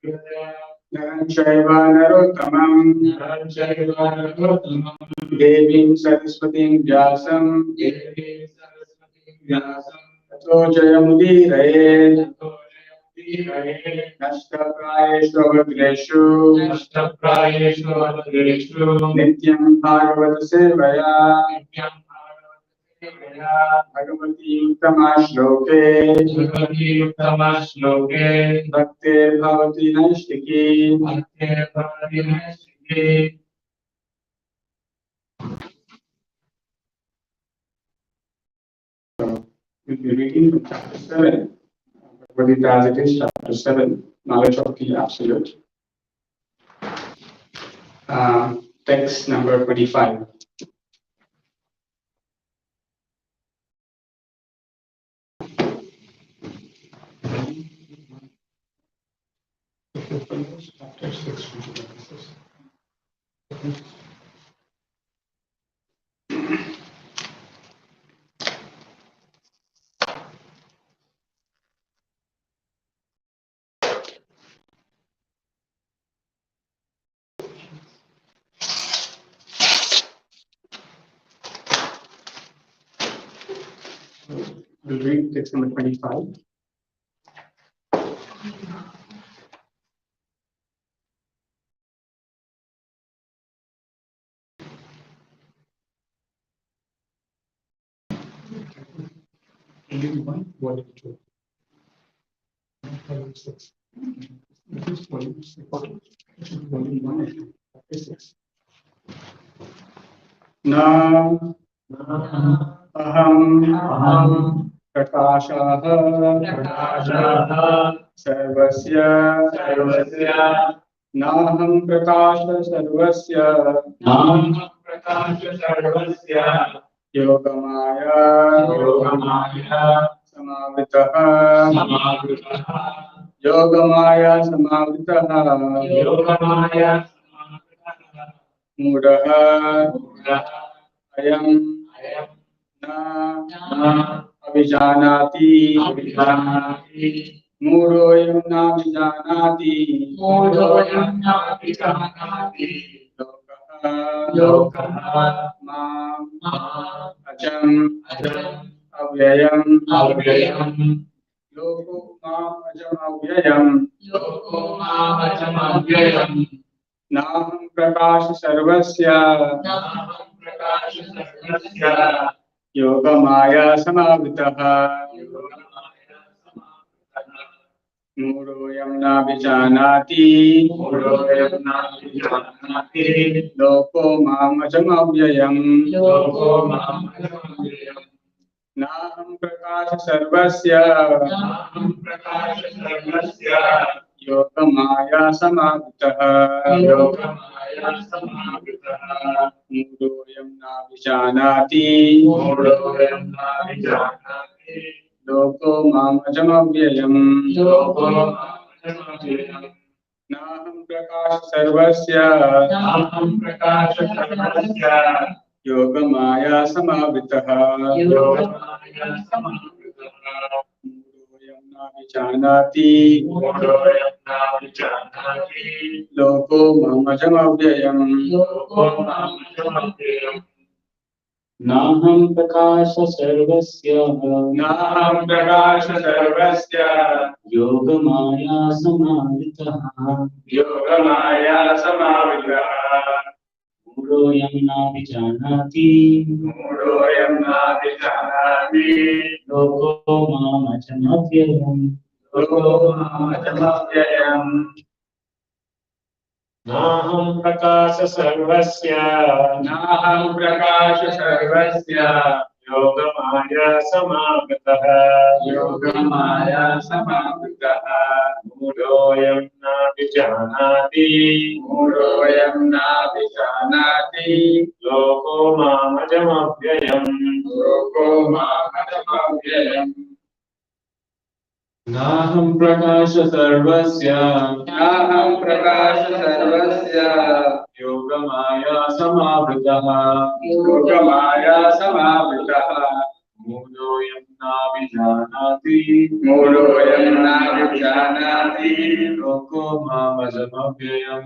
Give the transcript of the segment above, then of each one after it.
नरं चैव नरोत्तमं देवीं सरस्वतीं व्यासं ततो जयमुदीरये नष्टप्रायेषु भद्रेषु नित्यं भागवत सेवया भगवती उत्तमा श्लोके भक्तिर्भवति नैष्टिकी We'll be reading from chapter 7. Bhagavad Gita as it is, chapter 7, knowledge of the absolute. Text number 25. Chapter 6. We'll read text number 25. What is it? This is volume 1, chapter 6. Now, aham prakashah sarvasya naham prakasha sarvasya yogamaya samavitah yogamaya samavitah mudah ayam na abhijanati mudoyam na abhijanati lokah mam ajam avyayam loko mam ajam avyayam naham prakash sarvasya yogamaya samavitah mudoyam na vijanati loko mam ajam avyayam naham prakash sarvasya yogamaya samavitah mudoyam na vijanati loko mam ajam avyayam naham prakash sarvasya yogamaya samavitah mudoyam na vijanati loko mam ajam avyayam naham prakasha sarvasya yogamaya samavitah mudoyam na vijanati loko mam ajam avyayam naham prakasha sarvasya yogamaya samavitah mudoyam na vijanati loko mam ajam avyayam naham prakasha sarvasya yogamaya samavitah Mudoyam navijanati loko mamajamavyayam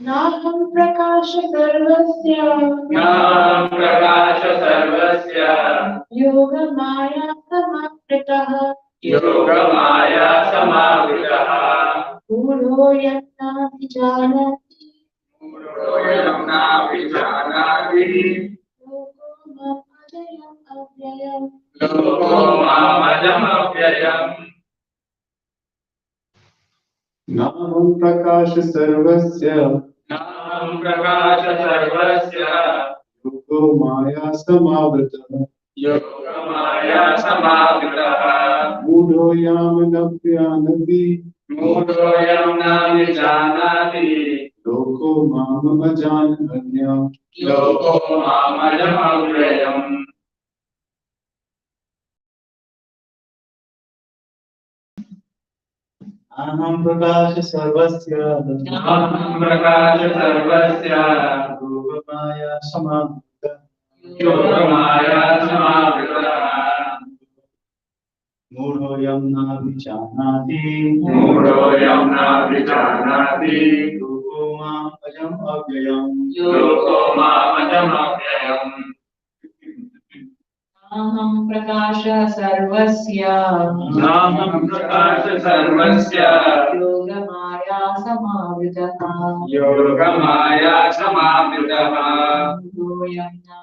Naham prakasha sarvasya yoga maya samavritah Guru yatna vijanati loko mamajam avyayam Naham prakasha sarvasya Yogo maya samavritah Mudo yamanapyanati Loko mama ajananya Aham prakasha sarvasya Yoga maya samavritah Mudo yamna vijanati Loko mam ajam avyayam Naham prakasha sarvasya yoga maya samavritah Guru yatna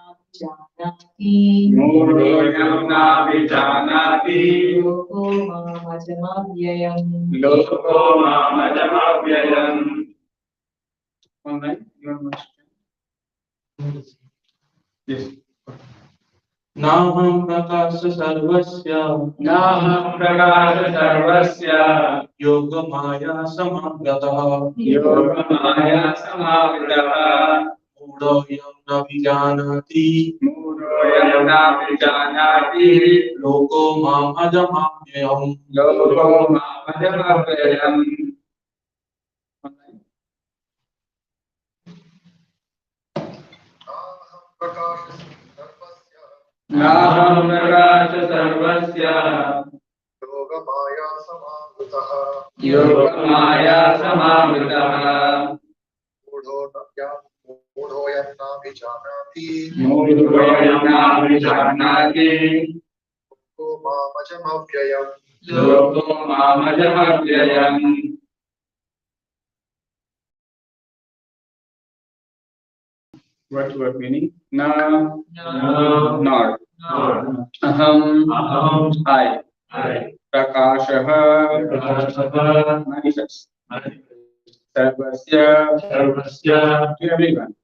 vijanati loko mamajam avyayam Online, you are much. Yes. Naham prakasha sarvasya Yoga maya samavritah Mudo yamna vijanati Loko mam ajam avyayam Online. What meaning? Not. Aham. I. Prakashaha. Manifest. Sarvasya. To everyone.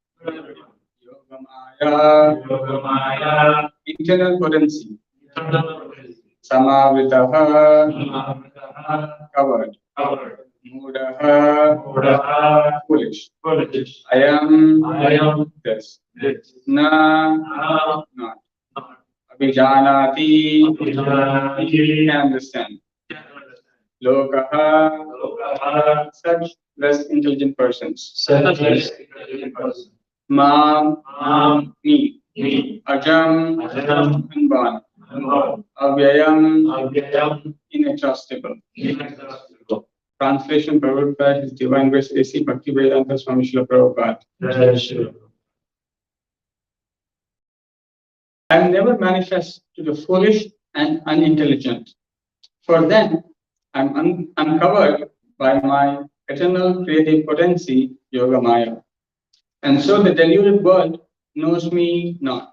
Yogamaya. Internal potency. Samavitaha. Covered. Mudaha. Foolish. I am. This. Na. Not. Abhijanati. Can understand. Lokaha. Such less intelligent persons. Mam. Me. Ajam. Unborn. Avyayam. Inexhaustible. Translation Prabhupada, His Divine Grace A.C. Bhaktivedanta Swami Srila Prabhupada. I am never manifest to the foolish and unintelligent. For them, I'm covered by my eternal creative potency, Yoga Maya. And so the deluded world knows me not,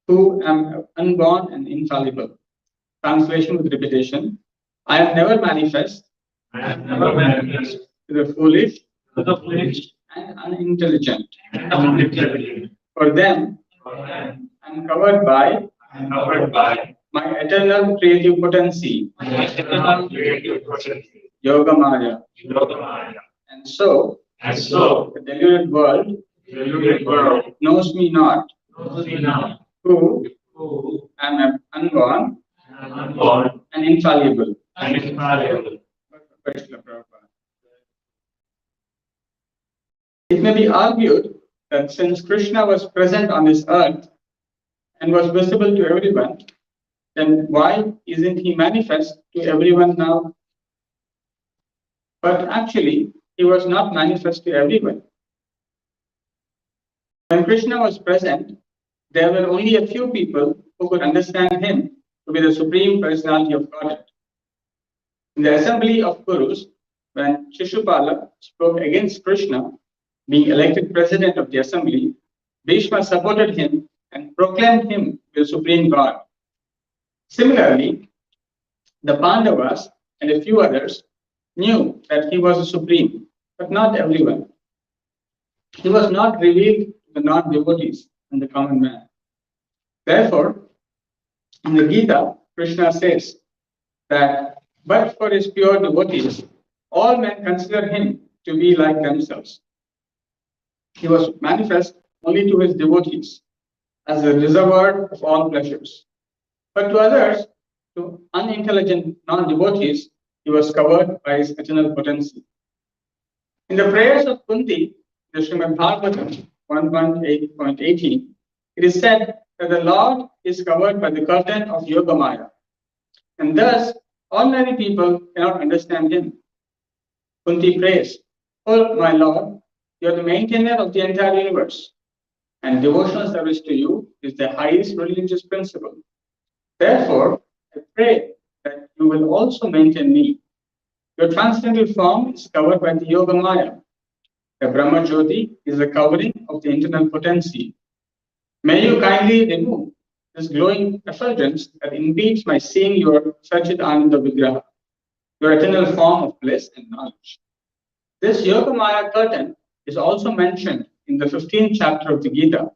who am unborn and infallible. Translation with repetition. I am never manifest to the foolish and unintelligent. For them, I'm covered by my eternal creative potency, Yoga Maya. And so, the deluded world knows me not, who am unborn and infallible. Krishna Prabhupada. It may be argued that since Krishna was present on this earth and was visible to everyone, then why isn't he manifest to everyone now? But actually, he was not manifest to everyone. When Krishna was present, there were only a few people who could understand him to be the Supreme Personality of Godhead. In the assembly of Kurus, when Shishupala spoke against Krishna being elected president of the assembly, Bhishma supported him and proclaimed him the Supreme God. Similarly, the Pandavas and a few others knew that he was the Supreme, but not everyone. He was not revealed to the non-devotees and the common man. Therefore, in the Gita, Krishna says that, but for his pure devotees, all men consider him to be like themselves. He was manifest only to his devotees as a reservoir of all pleasures. But to others, to unintelligent non-devotees, he was covered by his eternal potency. In the prayers of Kunti, the Srimad Bhagavatam 118.18, it is said that the Lord is covered by the curtain of Yogamaya, and thus ordinary people cannot understand him. Kunti prays, "Oh my Lord, you are the maintainer of the entire universe, and devotional service to you is the highest religious principle. Therefore, I pray that you will also maintain me. Your transcendental form is covered by the Yogamaya. The Brahma Jyoti is the covering of the internal potency. May you kindly remove this glowing effulgence that impedes my seeing your Sachit Ananda Vigraha, your eternal form of bliss and knowledge." This Yogamaya curtain is also mentioned in the 15th chapter of the Gita.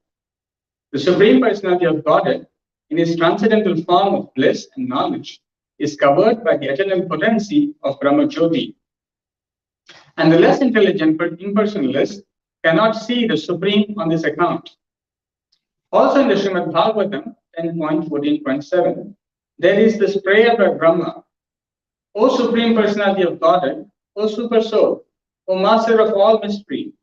The Supreme Personality of Godhead, in his transcendental form of bliss and knowledge, is covered by the eternal potency of Brahma Jyoti. And the less intelligent but impersonalists cannot see the Supreme on this account. Also in the Srimad Bhagavatam 10.14.7, there is this prayer by Brahma, "O Supreme Personality of Godhead, O Super Soul, O Master of all mystery,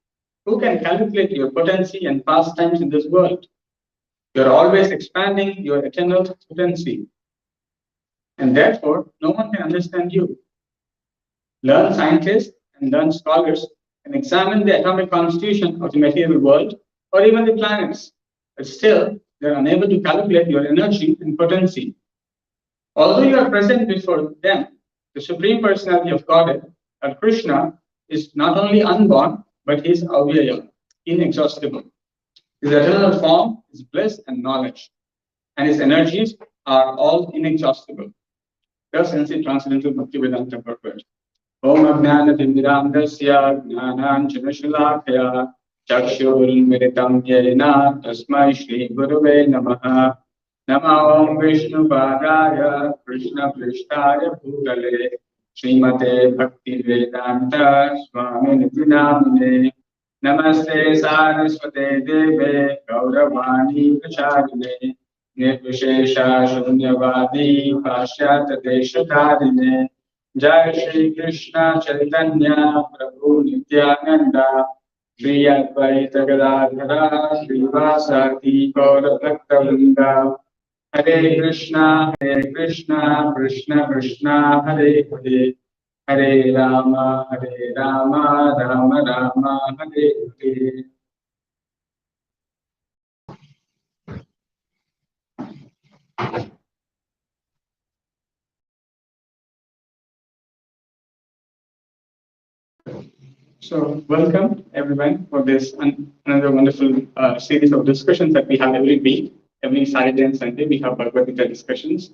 who can calculate your potency and pastimes in this world? You are always expanding your eternal potency, and therefore no one can understand you. Learned scientists and learned scholars can examine the atomic constitution of the material world or even the planets, but still they are unable to calculate your energy and potency. Although you are present before them, the Supreme Personality of Godhead, or Krishna, is not only unborn, but he is avyaya, inexhaustible. His eternal form is bliss and knowledge, and his energies are all inexhaustible." Thus ends the Transcendental Bhaktivedanta purport. Om Ajnana Timirandasya Jnananjanashalakaya Chakshurmiritam Yena Tasmai Shri Gurave Namaha. Nama Om Vishnu Padaya Krishna Prishtaya Bhutale Srimate Bhakti Vedanta Swami Niti Namane. Namaste Saraswate Deve Gauravani Pracharine Nirvishesha Shunyavadi Pashyata Deshatarine. Jai Shri Krishna Chaitanya Prabhu Nityananda Shri Advaita Gadadhara Srivasati Gaura Bhakta Hare Krishna, Krishna Krishna, Hare Hare, Hare Rama, Rama Rama, Hare Hare. So, welcome everyone for this another wonderful series of discussions that we have every week. Every Saturday and Sunday, we have Bhagavad Gita discussions.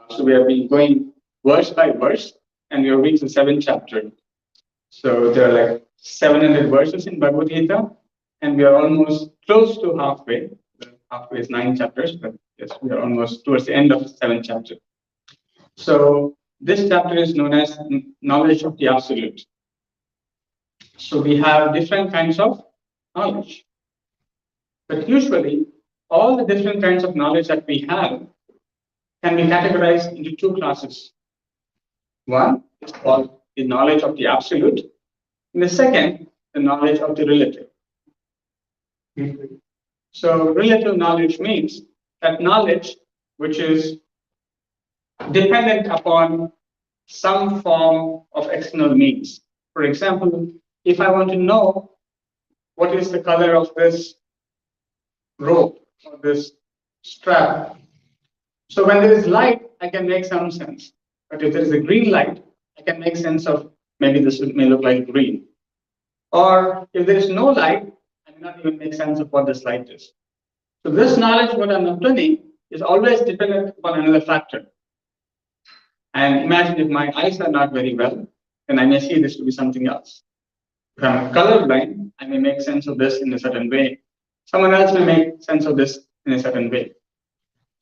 So, we have been going verse by verse, and we are reaching the 7th chapter. So, there are like 700 verses in Bhagavad Gita, and we are almost close to halfway. Halfway is 9 chapters, but yes, we are almost towards the end of the 7th chapter. So, this chapter is known as Knowledge of the Absolute. So we have different kinds of knowledge. But usually, all the different kinds of knowledge that we have can be categorized into 2 classes. One is called the knowledge of the absolute, and the second, the knowledge of the relative. So relative knowledge means that knowledge which is dependent upon some form of external means. For example, if I want to know what is the color of this rope or this strap, so when there is light, I can make some sense. But if there is a green light, I can make sense of maybe this may look like green. Or if there is no light, I cannot even make sense of what this light is. So this knowledge, what I'm obtaining, is always dependent upon another factor. And imagine if my eyes are not very well, then I may see this to be something else. If I'm colorblind, I may make sense of this in a certain way. Someone else may make sense of this in a certain way.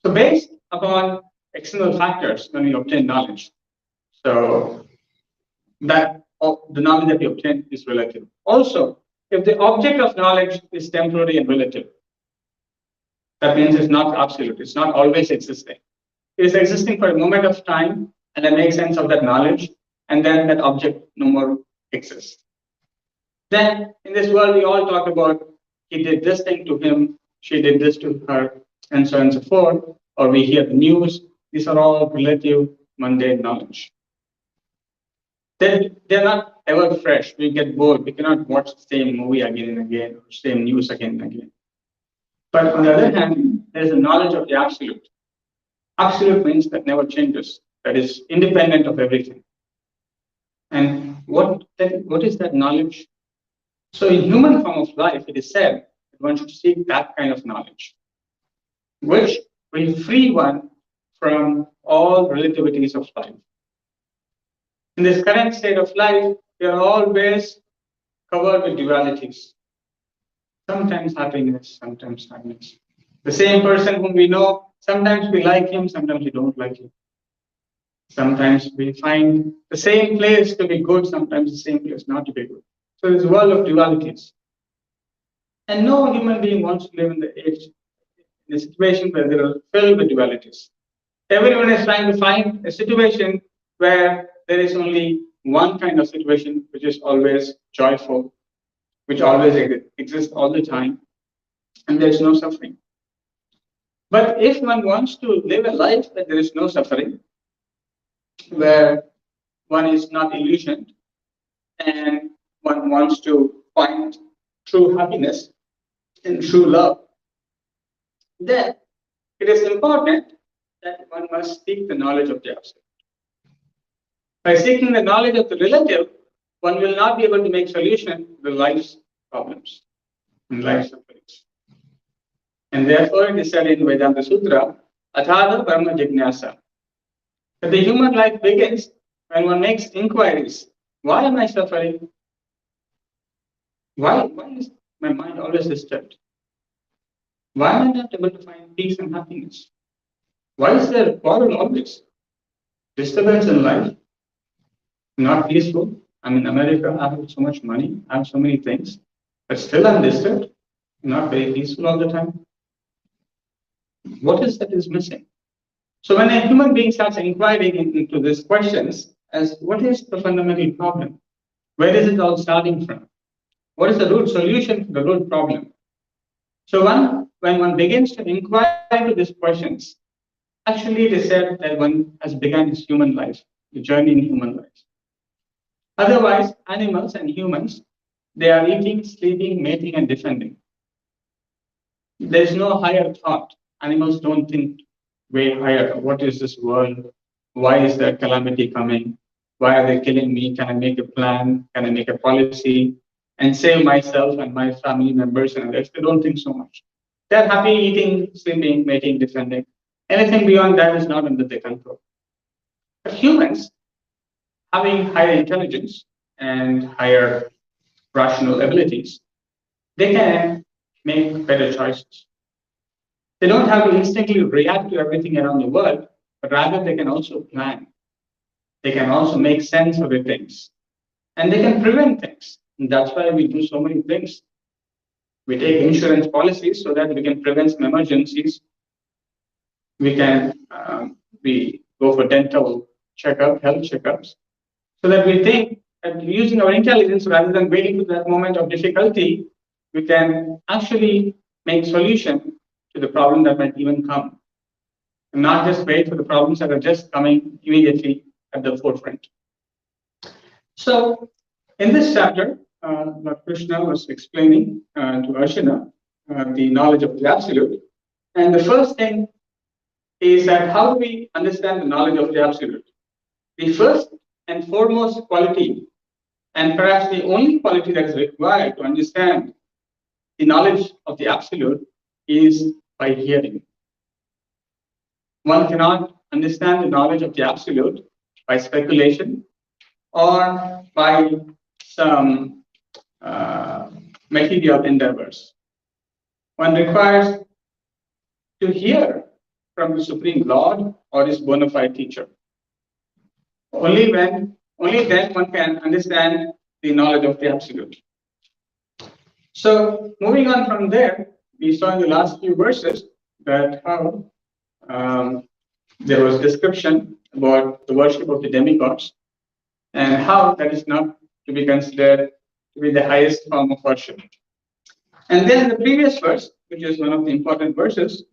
So based upon external factors when we obtain knowledge, so that the knowledge that we obtain is relative. Also, if the object of knowledge is temporary and relative, that means it's not absolute, it's not always existing. It is existing for a moment of time, and I make sense of that knowledge, and then that object no more exists. Then in this world, we all talk about he did this thing to him, she did this to her, and so on and so forth, or we hear the news. These are all relative, mundane knowledge. They're not ever fresh. We get bored. We cannot watch the same movie again and again, or same news again and again. But on the other hand, there is a knowledge of the absolute. Absolute means that never changes, that is independent of everything. And what is that knowledge? So in human form of life, it is said that one should seek that kind of knowledge, which will free one from all relativities of life. In this current state of life, we are always covered with dualities. Sometimes happiness, sometimes sadness. The same person whom we know, sometimes we like him, sometimes we don't like him. Sometimes we find the same place to be good, sometimes the same place not to be good. So it's a world of dualities. And no human being wants to live in a situation where they are filled with dualities. Everyone is trying to find a situation where there is only one kind of situation which is always joyful, which always exists all the time, and there is no suffering. But if one wants to live a life where there is no suffering, where one is not illusioned, and one wants to find true happiness and true love, then it is important that one must seek the knowledge of the absolute. By seeking the knowledge of the relative, one will not be able to make solution to the life's problems and life's sufferings. And therefore, it is said in Vedanta Sutra, Athada Brahma Jignasa, that the human life begins when one makes inquiries. Why am I suffering? Why is my mind always disturbed? Why am I not able to find peace and happiness? Why is there a quarrel always? Disturbance in life? Not peaceful. I'm in America, I have so much money, I have so many things, but still I'm disturbed, not very peaceful all the time. What is that is missing? So when a human being starts inquiring into these questions, as what is the fundamental problem? Where is it all starting from? What is the root solution to the root problem? So when one begins to inquire into these questions, actually it is said that one has begun his human life, the journey in human life. Otherwise, animals and humans, they are eating, sleeping, mating, and defending. There is no higher thought. Animals don't think way higher. What is this world? Why is there calamity coming? Why are they killing me? Can I make a plan? Can I make a policy and save myself and my family members and others? They don't think so much. They're happy eating, sleeping, mating, defending. Anything beyond that is not under their control. But humans, having higher intelligence and higher rational abilities, they can make better choices. They don't have to instinctively react to everything around the world, but rather they can also plan. They can also make sense of the things. And they can prevent things. And that's why we do so many things. We take insurance policies so that we can prevent some emergencies. We can we go for dental checkup, health checkups, so that we think that using our intelligence rather than waiting to that moment of difficulty, we can actually make solution to the problem that might even come, and not just wait for the problems that are just coming immediately at the forefront. So, in this chapter, Lord Krishna was explaining to Arjuna the knowledge of the Absolute. And the first thing is that how do we understand the knowledge of the Absolute? The first and foremost quality, and perhaps the only quality that is required to understand the knowledge of the Absolute, is by hearing. One cannot understand the knowledge of the Absolute by speculation or by some material endeavors. One requires to hear from the Supreme Lord or his bona fide teacher. Only then one can understand the knowledge of the Absolute. So, moving on from there, we saw in the last few verses that how there was description about the worship of the demigods and how that is not to be considered to be the highest form of worship. And then the previous verse, which is one of the important verses,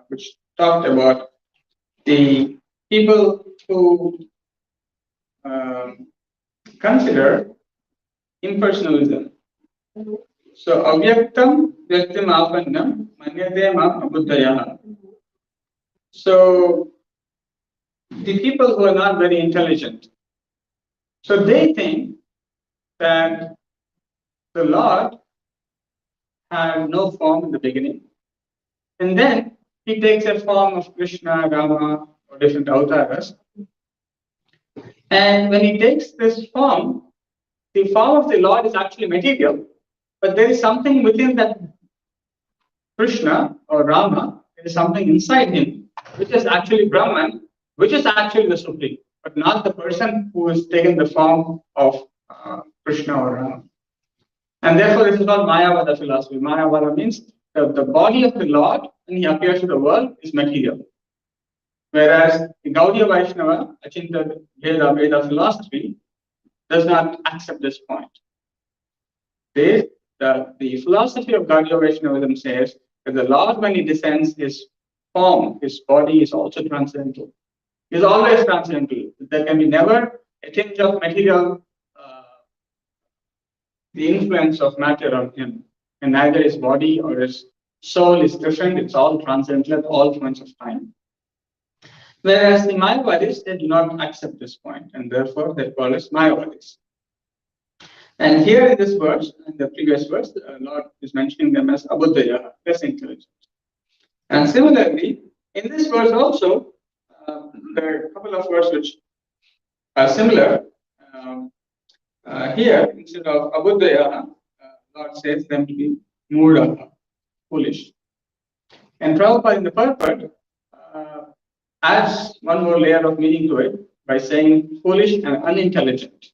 which talked about the people who consider impersonalism. So, avyaktam vyaktim apannam manyate mam abuddhayaha. So, the people who are not very intelligent, so they think that the Lord had no form in the beginning, and then he takes a form of Krishna, Rama, or different avatars. And when he takes this form, the form of the Lord is actually material, but there is something within that Krishna or Rama, there is something inside him, which is actually Brahman, which is actually the Supreme, but not the person who has taken the form of Krishna or Rama. And therefore, this is called Mayavada philosophy. Mayavada means the body of the Lord, when he appears to the world, is material. Whereas the Gaudiya Vaishnava, Achinta Veda philosophy, does not accept this point. The philosophy of Gaudiya Vaishnavism says that the Lord, when he descends, his form, his body is also transcendental. He is always transcendental. There can be never a tinge of material, the influence of matter on him. And neither his body or his soul is different. It's all transcendental at all points of time. Whereas the Mayavadis, they do not accept this point, and therefore they call us Mayavadis. And here in this verse, in the previous verse, the Lord is mentioning them as Abuddhaya, less intelligent. And similarly, in this verse also, there are a couple of words which are similar. Here, instead of Abuddhaya, Lord says them to be Mudha, foolish. And Prabhupada in the purport adds one more layer of meaning to it by saying foolish and unintelligent.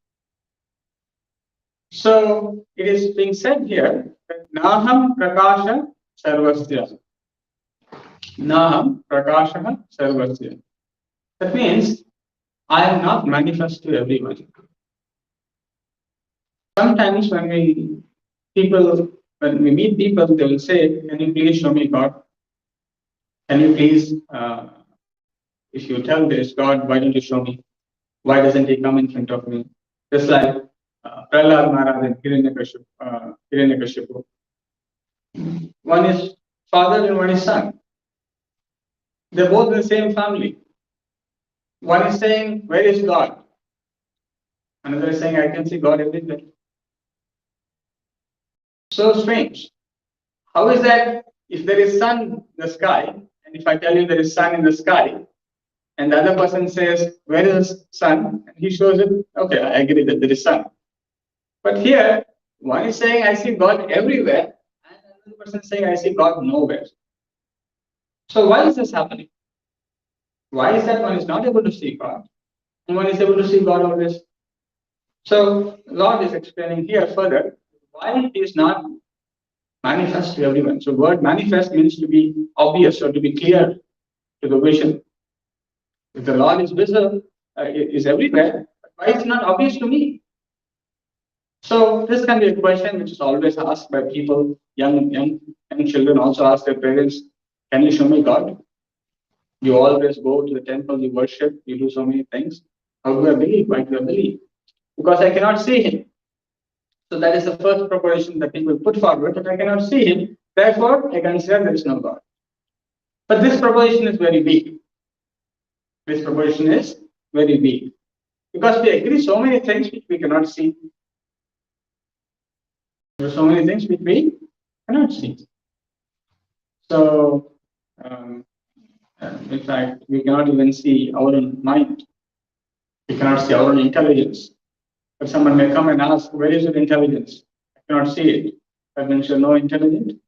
So it is being said here that Naham Prakasha Sarvasya. Naham Prakasha Sarvasya. That means I am not manifest to everyone. Sometimes when we meet people, they will say, "Can you please show me God? Can you please, if you tell there is God, why don't you show me? Why doesn't he come in front of me?" Just like Prahlad Maharaj and Hiranyakashipu. One is father and one is son. They're both in the same family. One is saying, "Where is God?" Another is saying, "I can see God everywhere." So strange. How is that if there is sun in the sky, and if I tell you there is sun in the sky, and the other person says, "Where is the sun?" and he shows it, okay, I agree that there is sun. But here, one is saying, "I see God everywhere," and another person is saying, "I see God nowhere." So why is this happening? Why is that one is not able to see God, and one is able to see God always? So Lord is explaining here further why he is not manifest to everyone. So word manifest means to be obvious or to be clear to the vision. If the Lord is visible, is everywhere, but Why is it not obvious to me? So this can be a question which is always asked by people, young children also ask their parents, can you show me God? You always go to the temple, you worship, you do so many things. How do I believe? Why do I believe? Because I cannot see him. So that is the first proposition that people put forward, that I cannot see him, therefore I consider there is no God. But this proposition is very weak. This proposition is very weak. Because we agree so many things which we cannot see. There are so many things which we cannot see. So, in fact, we cannot even see our own mind. We cannot see our own intelligence. But someone may come and ask, where is your intelligence? I cannot see it. That means you're no intelligent.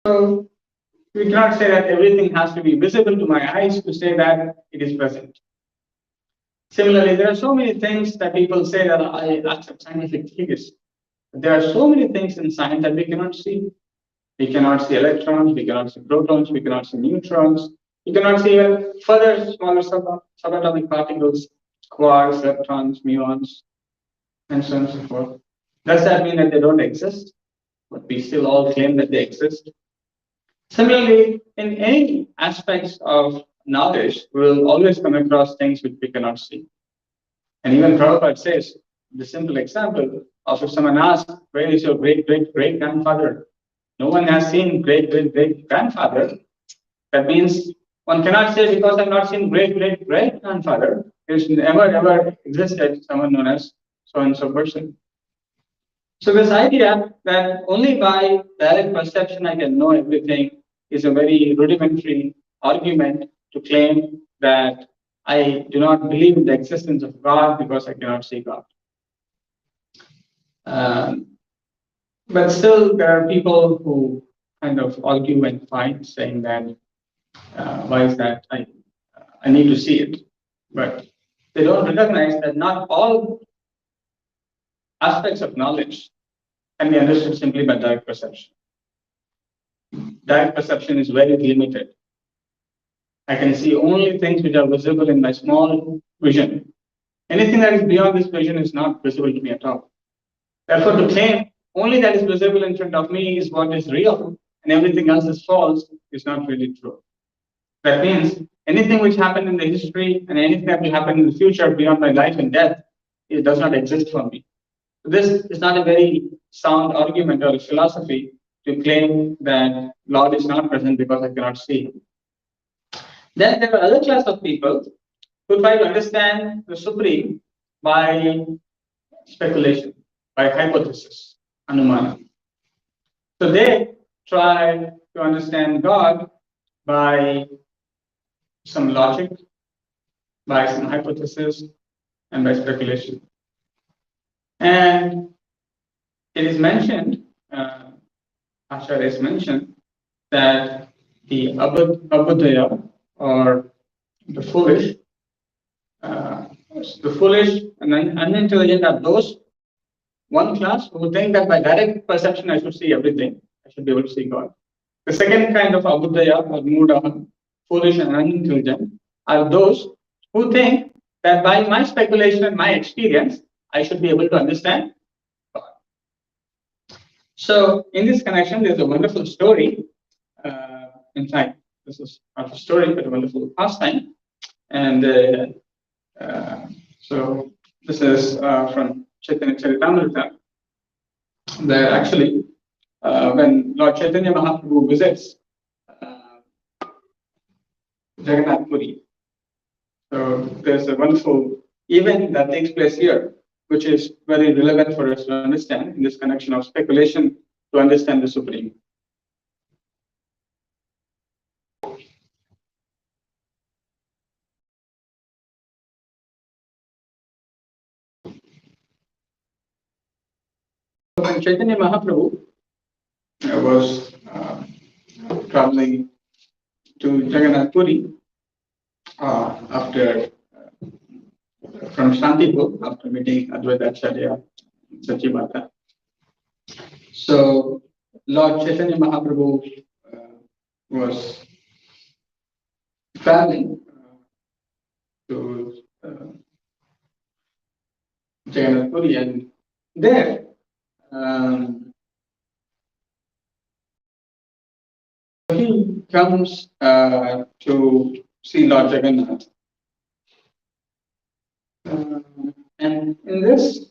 So, we cannot say that everything has to be visible to my eyes to say that it is present. Similarly, there are so many things that people say that I accept scientific theories. There are so many things in science that we cannot see. We cannot see electrons, we cannot see protons, we cannot see neutrons, we cannot see even further smaller subatomic particles, quarks, leptons, muons, and so on and so forth. Does that mean that they don't exist? But we still all claim that they exist. Similarly, in any aspects of knowledge, we will always come across things which we cannot see. And even Prabhupada says, the simple example of if someone asks, where is your great-great-great-grandfather? No one has seen great-great-great-grandfather. That means one cannot say because I've not seen great-great-great-grandfather, there's never ever existed someone known as so-and-so person. So this idea that only by direct perception I can know everything is a very rudimentary argument to claim that I do not believe in the existence of God because I cannot see God. But still, there are people who kind of argue and fight, saying that why is that I need to see it, but they don't recognize that not all aspects of knowledge can be understood simply by direct perception. Direct perception is very limited. I can see only things which are visible in my small vision. Anything that is beyond this vision is not visible to me at all. Therefore, to claim only that is visible in front of me is what is real, and everything else is false, is not really true. That means anything which happened in the history and anything that will happen in the future beyond my life and death, it does not exist for me. So this is not a very sound argument or a philosophy to claim that Lord is not present because I cannot see him. Then there are other class of people who try to understand the Supreme by speculation, by hypothesis, anumana. So they try to understand God by some logic, by some hypothesis, and by speculation. And it is mentioned, Acharya is mentioned, that the abudaya, or the foolish and unintelligent are those one class who think that by direct perception I should see everything, I should be able to see God. The second kind of abudaya or muda, foolish and unintelligent, are those who think that by my speculation and my experience, I should be able to understand God. So in this connection, there's a wonderful story. In fact, this is not a story, but a wonderful pastime. And so this is from Chaitanya Charitamrita. That actually, when Lord Chaitanya Mahaprabhu visits Jagannath Puri, so there's a wonderful event that takes place here, which is very relevant for us to understand in this connection of speculation to understand the Supreme. When Chaitanya Mahaprabhu was traveling to Jagannath Puri after from Shantipur, after meeting Advaita Acharya Sachimata. So Lord Chaitanya Mahaprabhu was traveling to Jagannath Puri, and there he comes to see Lord Jagannath. And in this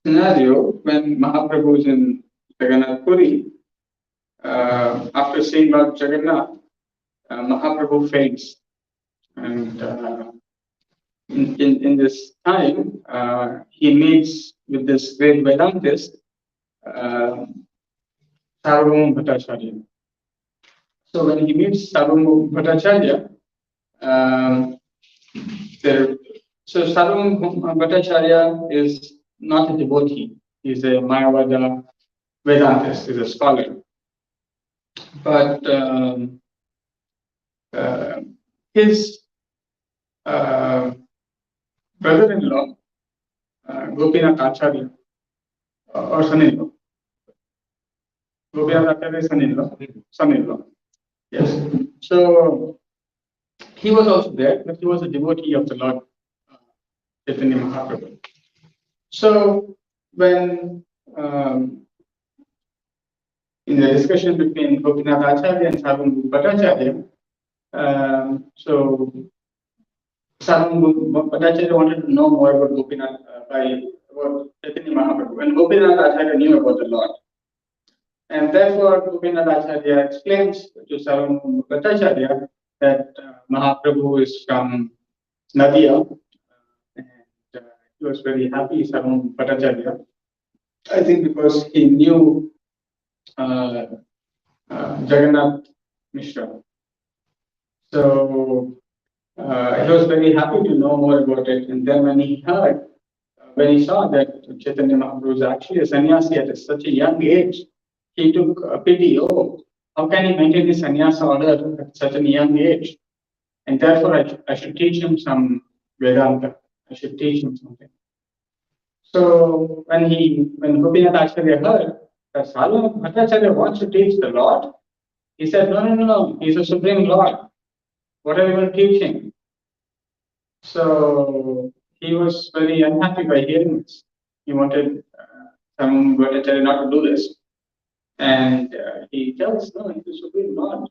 scenario, when Mahaprabhu is in Jagannath Puri, after seeing Lord Jagannath, Mahaprabhu faints. And in this time, he meets with this great Vedantist, Sarvabhauma Bhattacharya. So when he meets Sarvabhauma Bhattacharya, so Sarvabhauma Bhattacharya is not a devotee. He's a Mayavada Vedantist, he's a scholar. But his brother-in-law, Gopinath Acharya, or son-in-law. Gopinath Acharya is son-in-law. Yes. So he was also there, but he was a devotee of the Lord Chaitanya Mahaprabhu. So when in the discussion between Gopinath Acharya and Sarvabhauma Bhattacharya, so Sarvabhauma Bhattacharya wanted to know more about Gopinath about Chaitanya Mahaprabhu, and Gopinath Acharya knew about the Lord. And therefore, Gopinath Acharya explains to Sarvabhauma Bhattacharya that Mahaprabhu is from Nadia, and he was very happy, Sarvabhauma Bhattacharya. I think because he knew Jagannath Mishra. So he was very happy to know more about it. And then when he saw that Chaitanya Mahaprabhu was actually a sannyasi at such a young age, he took pity. Oh, how can he maintain his sannyasa order at such a young age? And therefore, I should teach him some Vedanta. I should teach him something. So when Gopinath Acharya heard that Sarvabhauma Bhattacharya wants to teach the Lord, he said, no, he's a Supreme Lord. What are you going to teach him? So he was very unhappy by hearing this. He wanted Sarvabhauma Bhattacharya not to do this. And he tells, no, he's the Supreme Lord.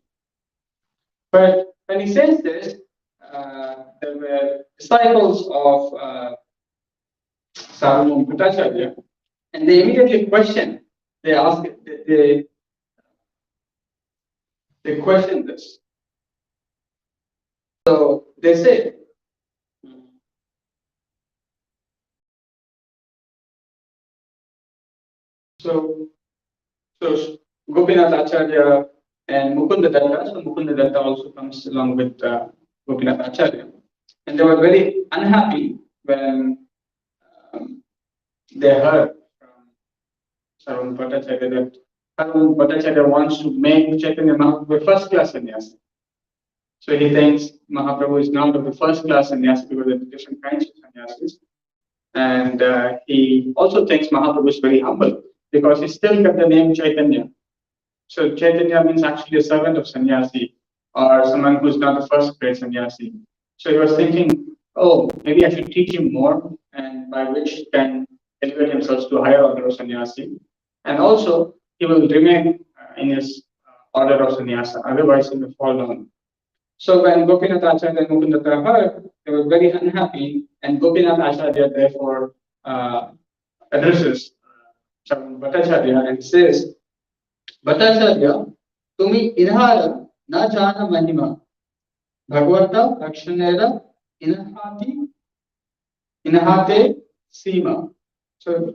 But when he says this, there were disciples of Sarvabhauma Bhattacharya, and they immediately question. They ask, they question this. So they say, so Gopinath Acharya and Mukunda Datta. So Mukunda Datta also comes along with Gopinath Acharya, and they were very unhappy when they heard from Sarvabhauma Bhattacharya that Sarvabhauma Bhattacharya wants to make Chaitanya Mahaprabhu a first-class sannyasi. So he thinks Mahaprabhu is not of the first-class sannyasi because there are different kinds of sannyasis. And he also thinks Mahaprabhu is very humble because he still got the name Chaitanya. So Chaitanya means actually a servant of sannyasi or someone who's not the first grade sannyasi. So he was thinking, oh, maybe I should teach him more, and by which he can elevate himself to a higher order of sannyasi. And also, he will remain in his order of sannyasa, otherwise he will fall down. So when Gopinath Acharya and Mukunda Datta heard, they were very unhappy, and Gopinath Acharya therefore addresses Sarvabhauma Bhattacharya and says, Bhattacharya, tumi inhara na jana mahima, Bhagavata lakshanera inahate sima. So,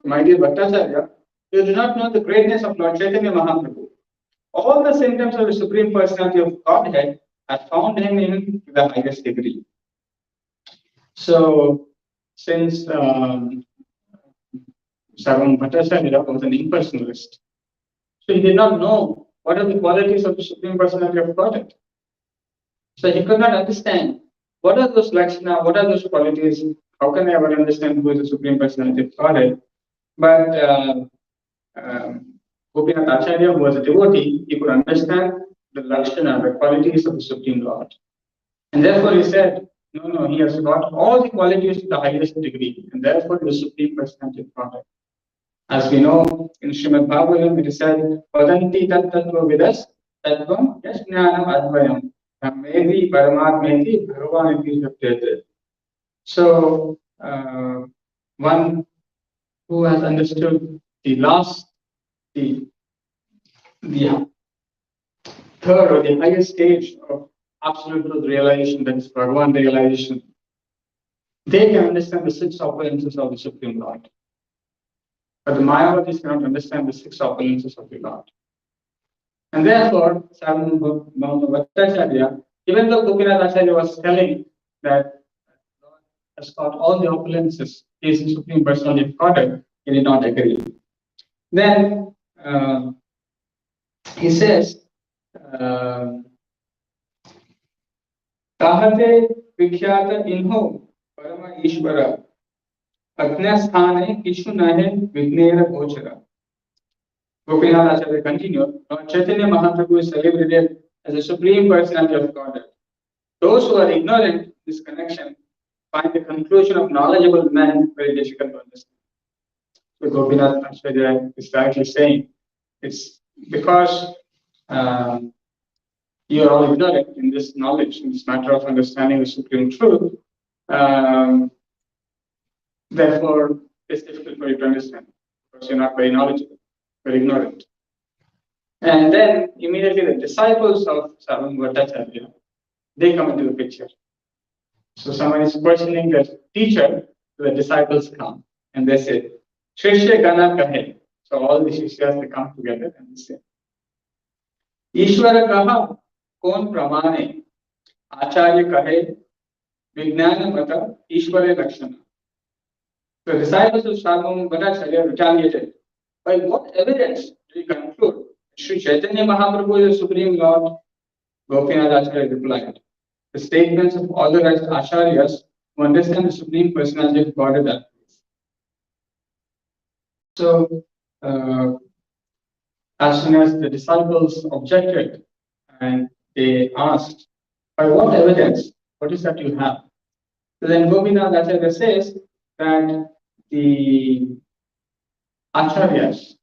my dear Bhattacharya, you do not know the greatness of Lord Chaitanya Mahaprabhu. All the symptoms of the Supreme Personality of Godhead are found in him to the highest degree. So, since Sarvabhauma Bhattacharya was an impersonalist, so he did not know what are the qualities of the Supreme Personality of Godhead. So he could not understand what are those lakshana, what are those qualities, how can I ever understand who is the Supreme Personality of Godhead? But Gopinath Acharya, who was a devotee, he could understand the lakshana, the qualities of the Supreme Lord. And therefore he said, no, he has got all the qualities to the highest degree, and therefore the Supreme Personality of Godhead. As we know in Srimad Bhagavatam, it is said, Vadanti tat tattva vidas tattvam yajnanam advayam brahmeti paramatmeti bhagavan iti sapyate. So, one who has understood the last, the third or the highest stage of absolute truth realization, that is Bhagavan realization, they can understand the six opulences of the Supreme Lord. But the Mayavadis cannot understand the six opulences of the Lord. And therefore, Bhattacharya, even though Gopinath Acharya was telling that Lord has got all the opulences, he is the Supreme Personality of Godhead, he did not agree. Then he says, Kahate Vikhyata Inho Parama Ishvara Ajnasthane Kishu Nahe Vignera Gochara. Gopinath Acharya continued, Lord Chaitanya Mahaprabhu is celebrated as the Supreme Personality of Godhead. Those who are ignorant in this connection find the conclusion of knowledgeable men very difficult to understand. So Gopinath Acharya is directly saying, it's because you are all ignorant in this knowledge, in this matter of understanding the Supreme Truth. Therefore, it's difficult for you to understand because you're not very knowledgeable, very ignorant. And then immediately the disciples of Sarvam Bhattacharya, they come into the picture. So someone is questioning the teacher, the disciples come and they say, Shishya Gana Kahe. So all the Shishyas, they come together and they say, Ishvara Kaha Kon Pramane Acharya Kahe Vijnana Mata Ishvara Lakshana. The disciples of Sarvam Bhattacharya retaliated. By what evidence do you conclude Sri Chaitanya Mahaprabhu is the Supreme Lord? Gopinath Acharya replied, the statements of all the rest Acharyas who understand the Supreme Personality of Godhead are so, as soon as the disciples objected and they asked, by what evidence? What is that you have? So then Gopinath Acharya says that the Acharyas,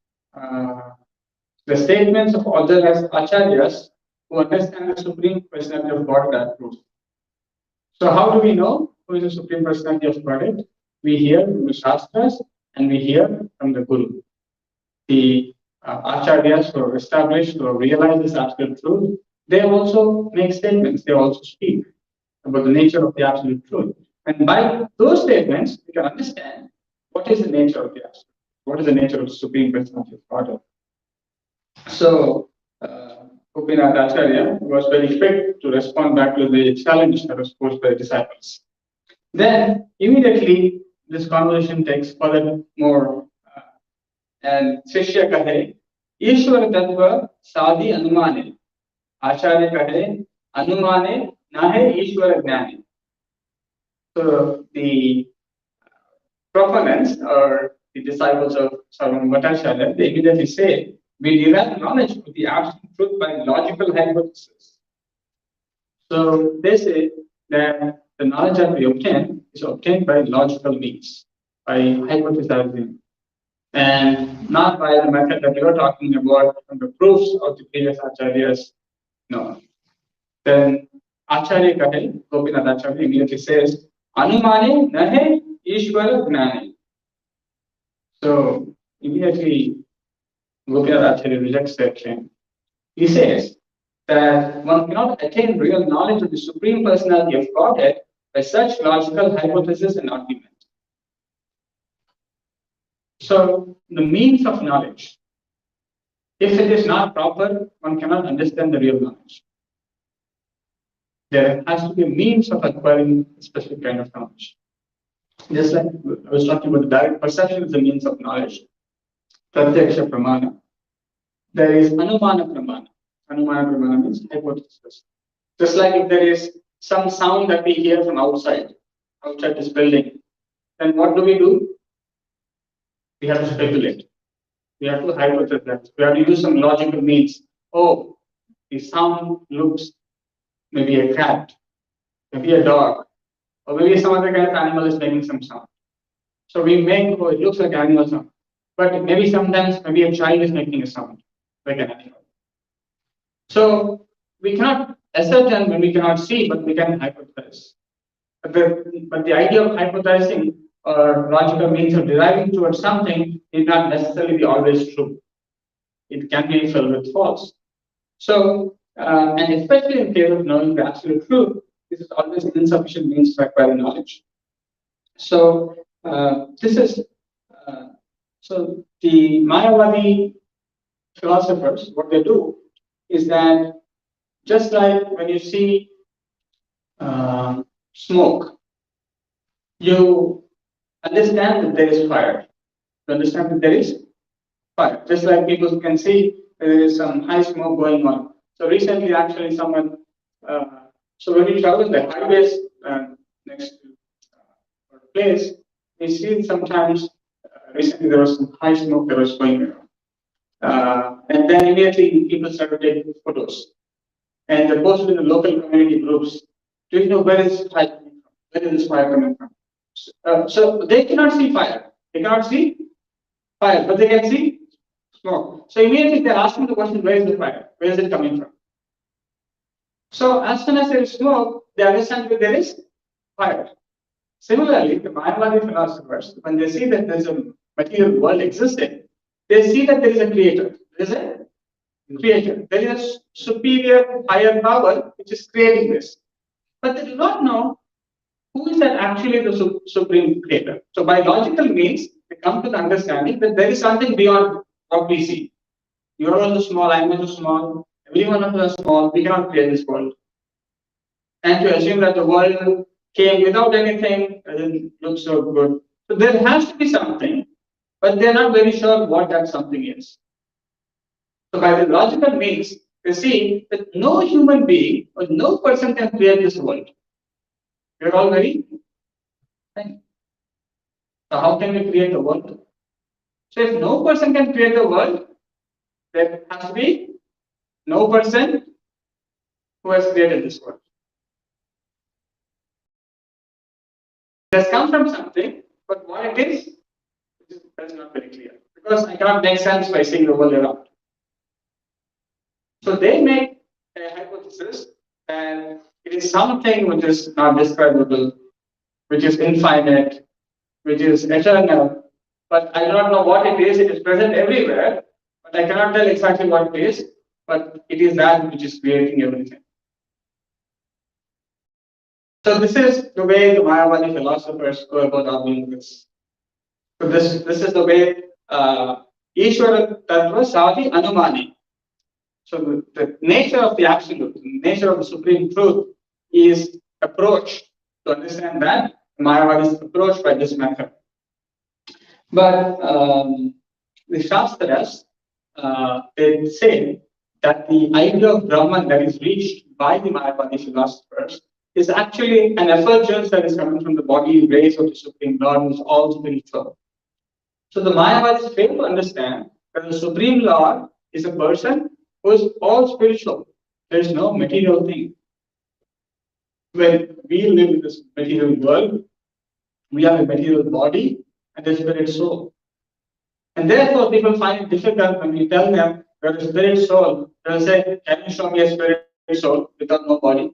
the statements of other Acharyas who understand the Supreme Personality of Godhead are true. So how do we know who is the Supreme Personality of Godhead? We hear from the Shastras and we hear from the Guru. The Acharyas who are established, who realize this absolute truth, they also make statements, they also speak about the nature of the absolute truth. And by those statements, we can understand what is the nature of the absolute, what is the nature of the Supreme Personality of Godhead. So, Gopinath Acharya was very quick to respond back to the challenge that was posed by the disciples. Then, immediately, this conversation takes further more. And Shishya kahe, Ishwar Tattva Sadhi Anumane. Acharya kahe, Anumane Nahe Ishwar Gnani. So, the proponents or the disciples of Sarvam Bhattacharya, they immediately say, we derive knowledge of the absolute truth by logical hypothesis. So they say that the knowledge that we obtain is obtained by logical means, by hypothesizing, and not by the method that you are talking about from the proofs of the previous acharyas. No. Then Acharya Kahe, Gopinath Acharya immediately says, Anumane nahe Ishwara gnani. So immediately Gopinath Acharya rejects that claim. He says that one cannot attain real knowledge of the Supreme Personality of Godhead by such logical hypothesis and argument. So, the means of knowledge, if it is not proper, one cannot understand the real knowledge. There has to be a means of acquiring a specific kind of knowledge. Just like I was talking about the direct perception is the means of knowledge. Pratyaksha pramana. There is anumana pramana. Anumana pramana means hypothesis. Just like if there is some sound that we hear from outside this building, then what do? We have to speculate. We have to hypothesize. We have to use some logical means. Oh, the sound looks maybe a cat. maybe a dog, or maybe some other kind of animal is making some sound. So we make, oh, it looks like animal sound. But maybe sometimes, maybe a child is making a sound, like an animal. So we cannot ascertain when we cannot see, but we can hypothesize. But the idea of hypothesizing or logical means of deriving towards something is not necessarily always true. It can be filled with false. So, and especially in case of knowing the absolute truth, this is always insufficient means to acquire knowledge. So, this is so the Mayavadi philosophers, what they do is that just like when you see smoke, you understand that there is fire. You understand that there is fire. Just like people can see there is some high smoke going on. So recently, actually, someone. So when you travel the highways next to our place, we see sometimes. Recently, there was some high smoke that was going around, and then immediately people started taking photos, and they posted in the local community groups. Do you know where is fire coming from? Where is this fire coming from? So they cannot see fire. They cannot see fire, but they can see smoke. So immediately they're asking the question, where is the fire? Where is it coming from? So as soon as there is smoke, they understand that there is fire. Similarly, the Mayavadi philosophers, when they see that there's a material world existing, they see that there is a creator. There is a creator. There is a superior, higher power which is creating this. But they do not know who is that actually the supreme creator. So by logical means, they come to the understanding that there is something beyond what we see. You are also small, I am also small, every one of us are small, we cannot create this world. And to assume that the world came without anything doesn't look so good. So there has to be something, but they're not very sure what that something is. So by the logical means, they see that no human being or no person can create this world. You're all very tiny. So how can we create the world? So if no person can create the world, there has to be no person who has created this world. It has come from something, but what it is, that's not very clear. Because I cannot make sense by seeing the world around. So they make a hypothesis that it is something which is not describable, which is infinite, which is eternal, but I do not know what it is. It is present everywhere, but I cannot tell exactly what it is, but it is that which is creating everything. So this is the way the Mayavadi philosophers go about arguing this. So this is the way Ishvara Tattva Sati Anumani. So the nature of the absolute, the nature of the supreme truth is approached to understand that. Mayavadi is approached by this method. But the Shastras, they say that the idea of Brahman that is reached by the Mayavadi philosophers is actually an effulgence that is coming from the body rays of the Supreme Lord, who is all spiritual. So the Mayavadis fail to understand that the Supreme Lord is a person who is all spiritual. There is no material thing. When we live in this material world, we have a material body and a spirit soul. And therefore, people find it difficult when we tell them that a spirit soul, they'll say, can you show me a spirit soul without no body?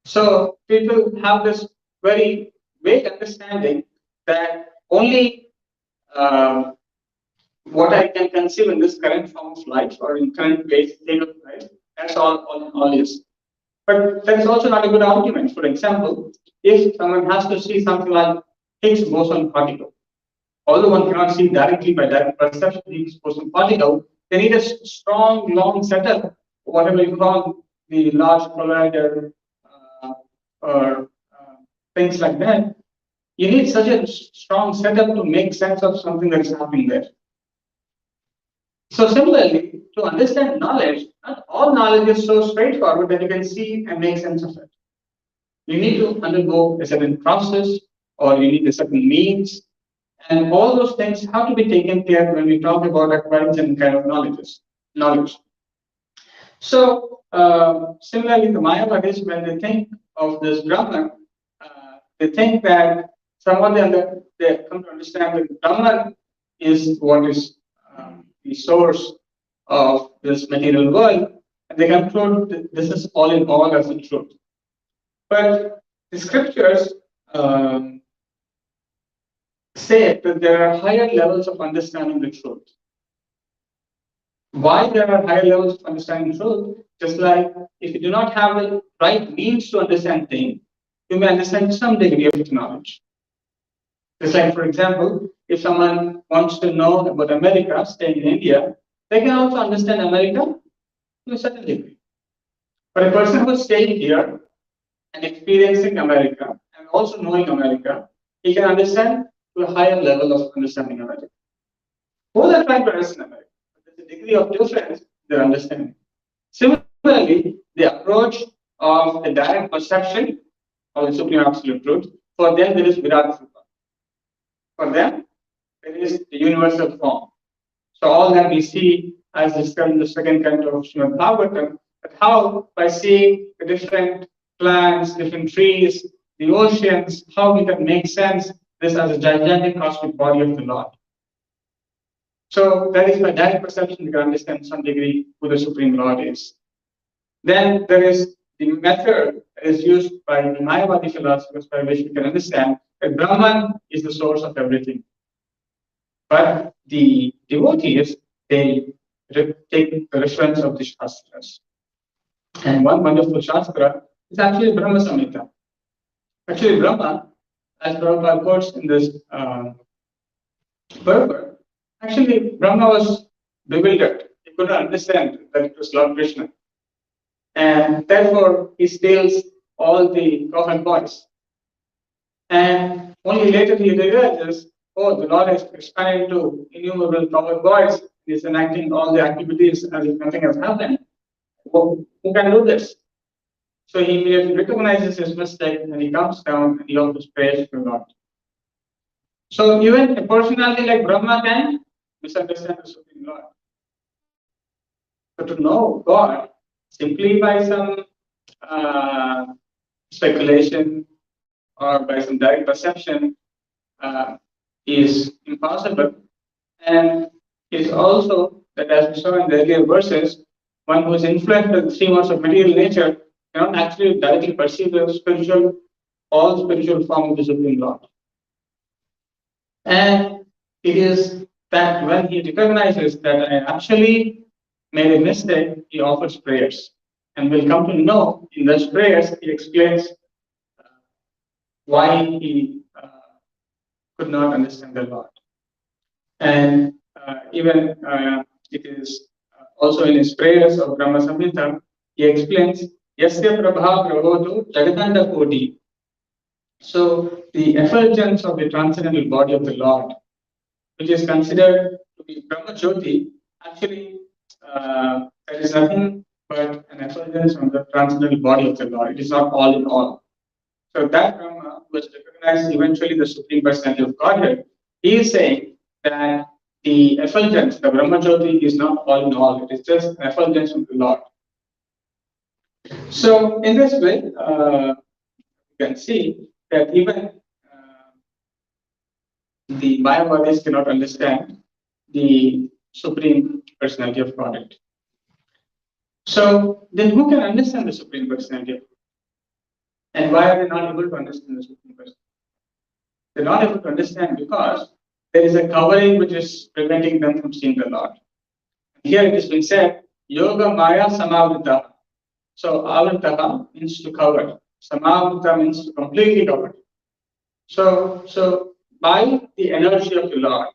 So people have this very vague understanding that only what I can conceive in this current form of life or in current state of life, that's all is. But that's also not a good argument. For example, if someone has to see something like Higgs boson particle, although one cannot see directly by direct perception Higgs boson particle, they need a strong, long setup, whatever you call the large collider or things like that. You need such a strong setup to make sense of something that is happening there. So similarly, to understand knowledge, not all knowledge is so straightforward that you can see and make sense of it. You need to undergo a certain process, or you need a certain means, and all those things have to be taken care when we talk about acquiring certain kind of knowledge. So similarly, the Mayavadis, when they think of this Brahman, they think that somehow they come to understand that Brahman is what is the source of this material world, and they conclude that this is all in all as the truth. But the scriptures say that there are higher levels of understanding the truth. Why there are higher levels of understanding truth? Just like if you do not have the right means to understand things, you may understand some degree of knowledge. Just like, for example, if someone wants to know about America, staying in India, they can also understand America to a certain degree. But a person who is staying here and experiencing America and also knowing America, he can understand to a higher level of understanding America. Both are trying to understand America. There's a degree of difference in their understanding. Similarly, the approach of the direct perception of the Supreme Absolute Truth, for them there is Virat Rupa. For them, there is the universal form. So all that we see as discussed in the second canto of Srimad Bhagavatam, but how by seeing the different plants, different trees, the oceans, how we can make sense this as a gigantic cosmic body of the Lord. So that is by direct perception we can understand to some degree who the Supreme Lord is. Then there is the method that is used by the Mayavadi philosophers by which we can understand that Brahman is the source of everything. But the devotees, they take the reference of the Shastras. And one wonderful Shastra is actually Brahma Samhita. Actually, Brahma, as Prabhupada quotes in this purport, actually Brahma was bewildered. He couldn't understand that it was Lord Krishna. And therefore, he steals all the coffin boys. And only later he realizes, oh, the Lord has expanded to innumerable covered boys. He is enacting all the activities as if nothing has happened. Who can do this? So he immediately recognizes his mistake and he comes down and he offers praise to God. So even a personality like Brahma can misunderstand the Supreme Lord. But to know God simply by some speculation or by some direct perception is impossible. And it is also that, as we saw in the earlier verses, one who is influenced by the three modes of material nature cannot actually directly perceive the spiritual form of the Supreme Lord. And it is that when he recognizes that I actually made a mistake, he offers prayers. And we'll come to know in those prayers, he explains why he could not understand the Lord. And even it is also in his prayers of Brahma Samhita, he explains, Yasya Prabha Prabhotu Jagatanda Koti. So the effulgence of the transcendental body of the Lord, which is considered to be Brahma Jyoti, actually there is nothing but an effulgence from the transcendental body of the Lord. It is not all in all. So that Brahma was recognized eventually the Supreme Personality of Godhead. He is saying that the effulgence, the Brahma Jyoti, is not all in all. It is just an effulgence from the Lord. So in this way, you can see that even the Mayavadis cannot understand the Supreme Personality of Godhead. So then who can understand the Supreme Personality of Godhead? And why are they not able to understand the Supreme Personality? They're not able to understand because there is a covering which is preventing them from seeing the Lord. Here it has been said, Yoga Maya Samavrita. So Avrita means to cover. Samavrita means to completely cover. So by the energy of the Lord,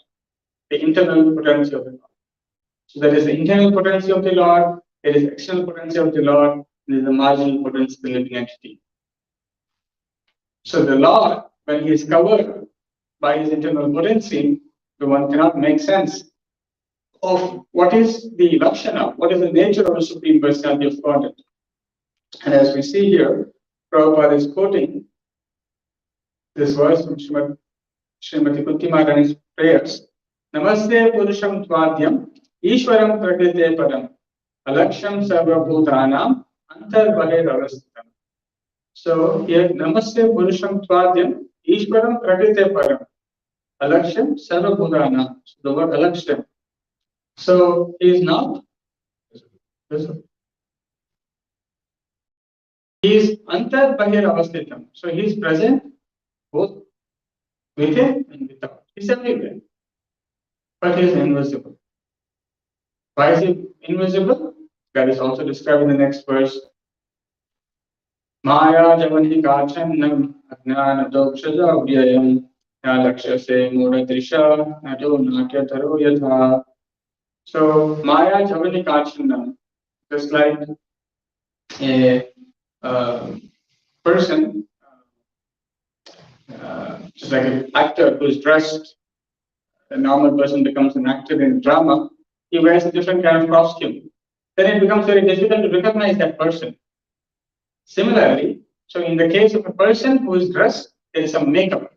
the internal potency of the Lord. So there is the internal potency of the Lord, there is the external potency of the Lord, there is the marginal potency of the living entity. So the Lord, when he is covered by his internal potency, the one cannot make sense of what is the Lakshana, what is the nature of the Supreme Personality of Godhead. And as we see here, Prabhupada is quoting this verse from Srimati Kunti Maharani's prayers. Namaste Purusham Tvadyam Ishwaram Prakrite Param Alaksham Sarva Bhutanam Antar Bahir Avasthitam. So here Namaste Purusham Tvadyam Ishwaram Prakrite Param Alaksham Sarva Bhutana. So the word Alaksham. So he is not visible. He is Antar Bahir Avasthitam. So he is present both within and without. He is everywhere. But he is invisible. Why is he invisible? That is also described in the next verse. Maya Javani Kachanam Ajnana Dokshaja Vyayam Lakshase Mudadrisha Nato Natya Taro Yatha. So Maya Javani Kachanam, just like a person, just like an actor who is dressed, a normal person becomes an actor in drama, he wears a different kind of costume. Then it becomes very difficult to recognize that person. Similarly, so in the case of a person who is dressed, there is some makeup.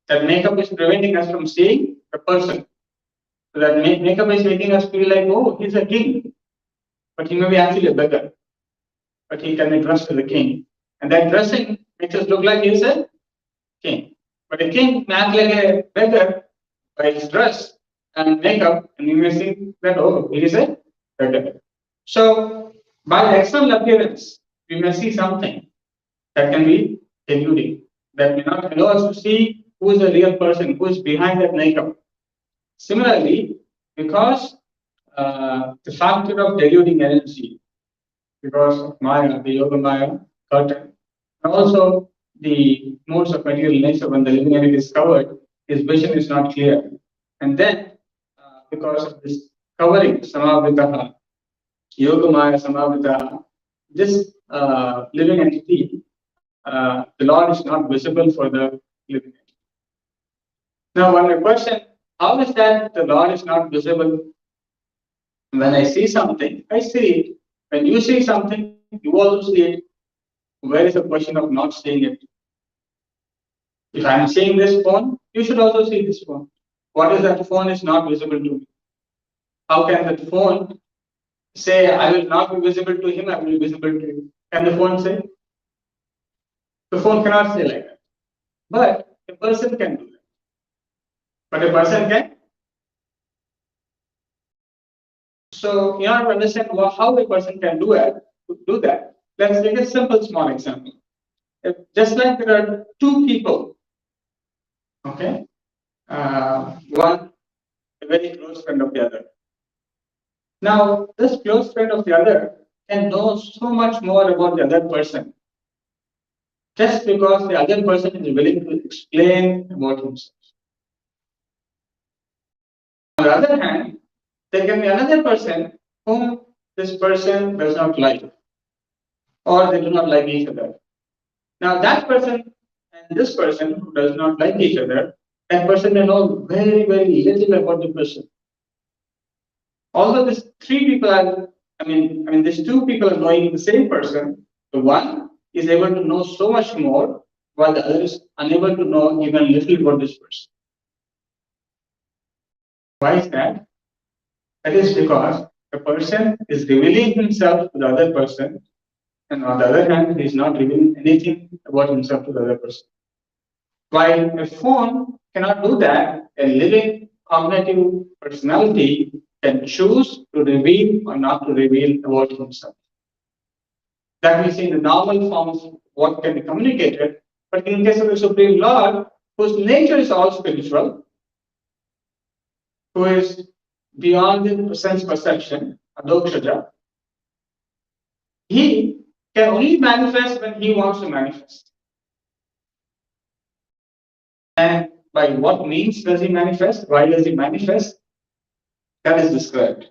That makeup is preventing us from seeing the person. So that makeup is making us feel like, oh, he's a king. But he may be actually a beggar. But he can be dressed as a king. And that dressing makes us look like he's a king. But a king may act like a beggar by his dress and makeup, and you may think that, oh, he is a beggar. So, by the external appearance, we may see something that can be deluding, that may not allow us to see who is the real person, who is behind that makeup. Similarly, because the factor of deluding energy, because of Maya, the Yoga Maya curtain, and also the modes of material nature, when the living entity is covered, his vision is not clear. And then, because of this covering, Samavitaha, Yoga Maya Samavitaha, this living entity, the Lord is not visible for the living entity. Now, one may question, how is that the Lord is not visible? When I see something, I see it. When you see something, you also see it. Where is the question of not seeing it? If I am seeing this phone, you should also see this phone. What is that phone is not visible to me? How can that phone say, I will not be visible to him, I will be visible to you? Can the phone say? The phone cannot say like that. But a person can do that. But a person can. So, in order to understand how a person can do that, let's take a simple small example. Just like there are two people, okay, one a very close friend of the other. Now, this close friend of the other can know so much more about the other person just because the other person is willing to explain about himself. On the other hand, there can be another person whom this person does not like, or they do not like each other. Now, that person and this person who does not like each other, that person may know very, very little about the person. Although these three people are, these two people are knowing the same person, the one is able to know so much more, while the other is unable to know even little about this person. Why is that? That is because the person is revealing himself to the other person, and on the other hand, he is not revealing anything about himself to the other person. While a phone cannot do that, a living cognitive personality can choose to reveal or not to reveal about himself. That we see in the normal forms what can be communicated, but in case of the Supreme Lord, whose nature is all spiritual, who is beyond the sense perception, Adokshaja, he can only manifest when he wants to manifest. And by what means does he manifest? Why does he manifest? That is described.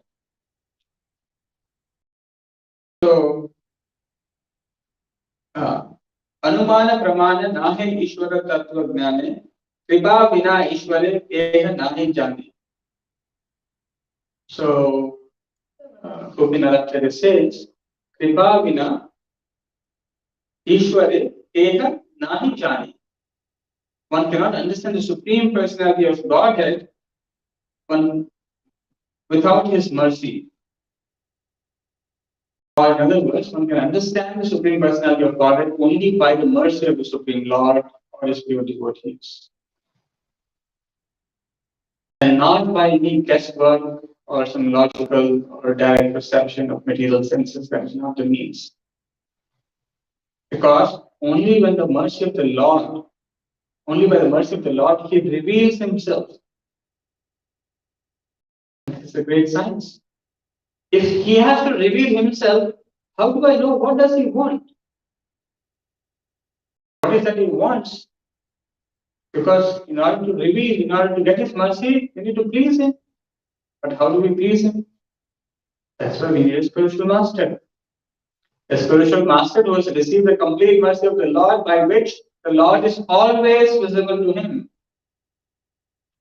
So, Anumana Pramana Nahe Ishvara Tattva Jnane, Kripa Vina Ishvare Eha Nahe Jani. So, Gopinath says, Kripa Vina Ishvare Eha Nahi Jani. One cannot understand the Supreme Personality of Godhead without His mercy. Or in other words, one can understand the Supreme Personality of Godhead only by the mercy of the Supreme Lord or his pure devotees, and not by any guesswork or some logical or direct perception of material senses. That is not the means. Because only when the mercy of the Lord, only by the mercy of the Lord, he reveals himself. It's a great science. If he has to reveal himself, how do I know what does he want? What is that he wants? Because in order to reveal, in order to get his mercy, we need to please him. But how do we please him? That's why we need a spiritual master. A spiritual master who has received the complete mercy of the Lord, by which the Lord is always visible to him.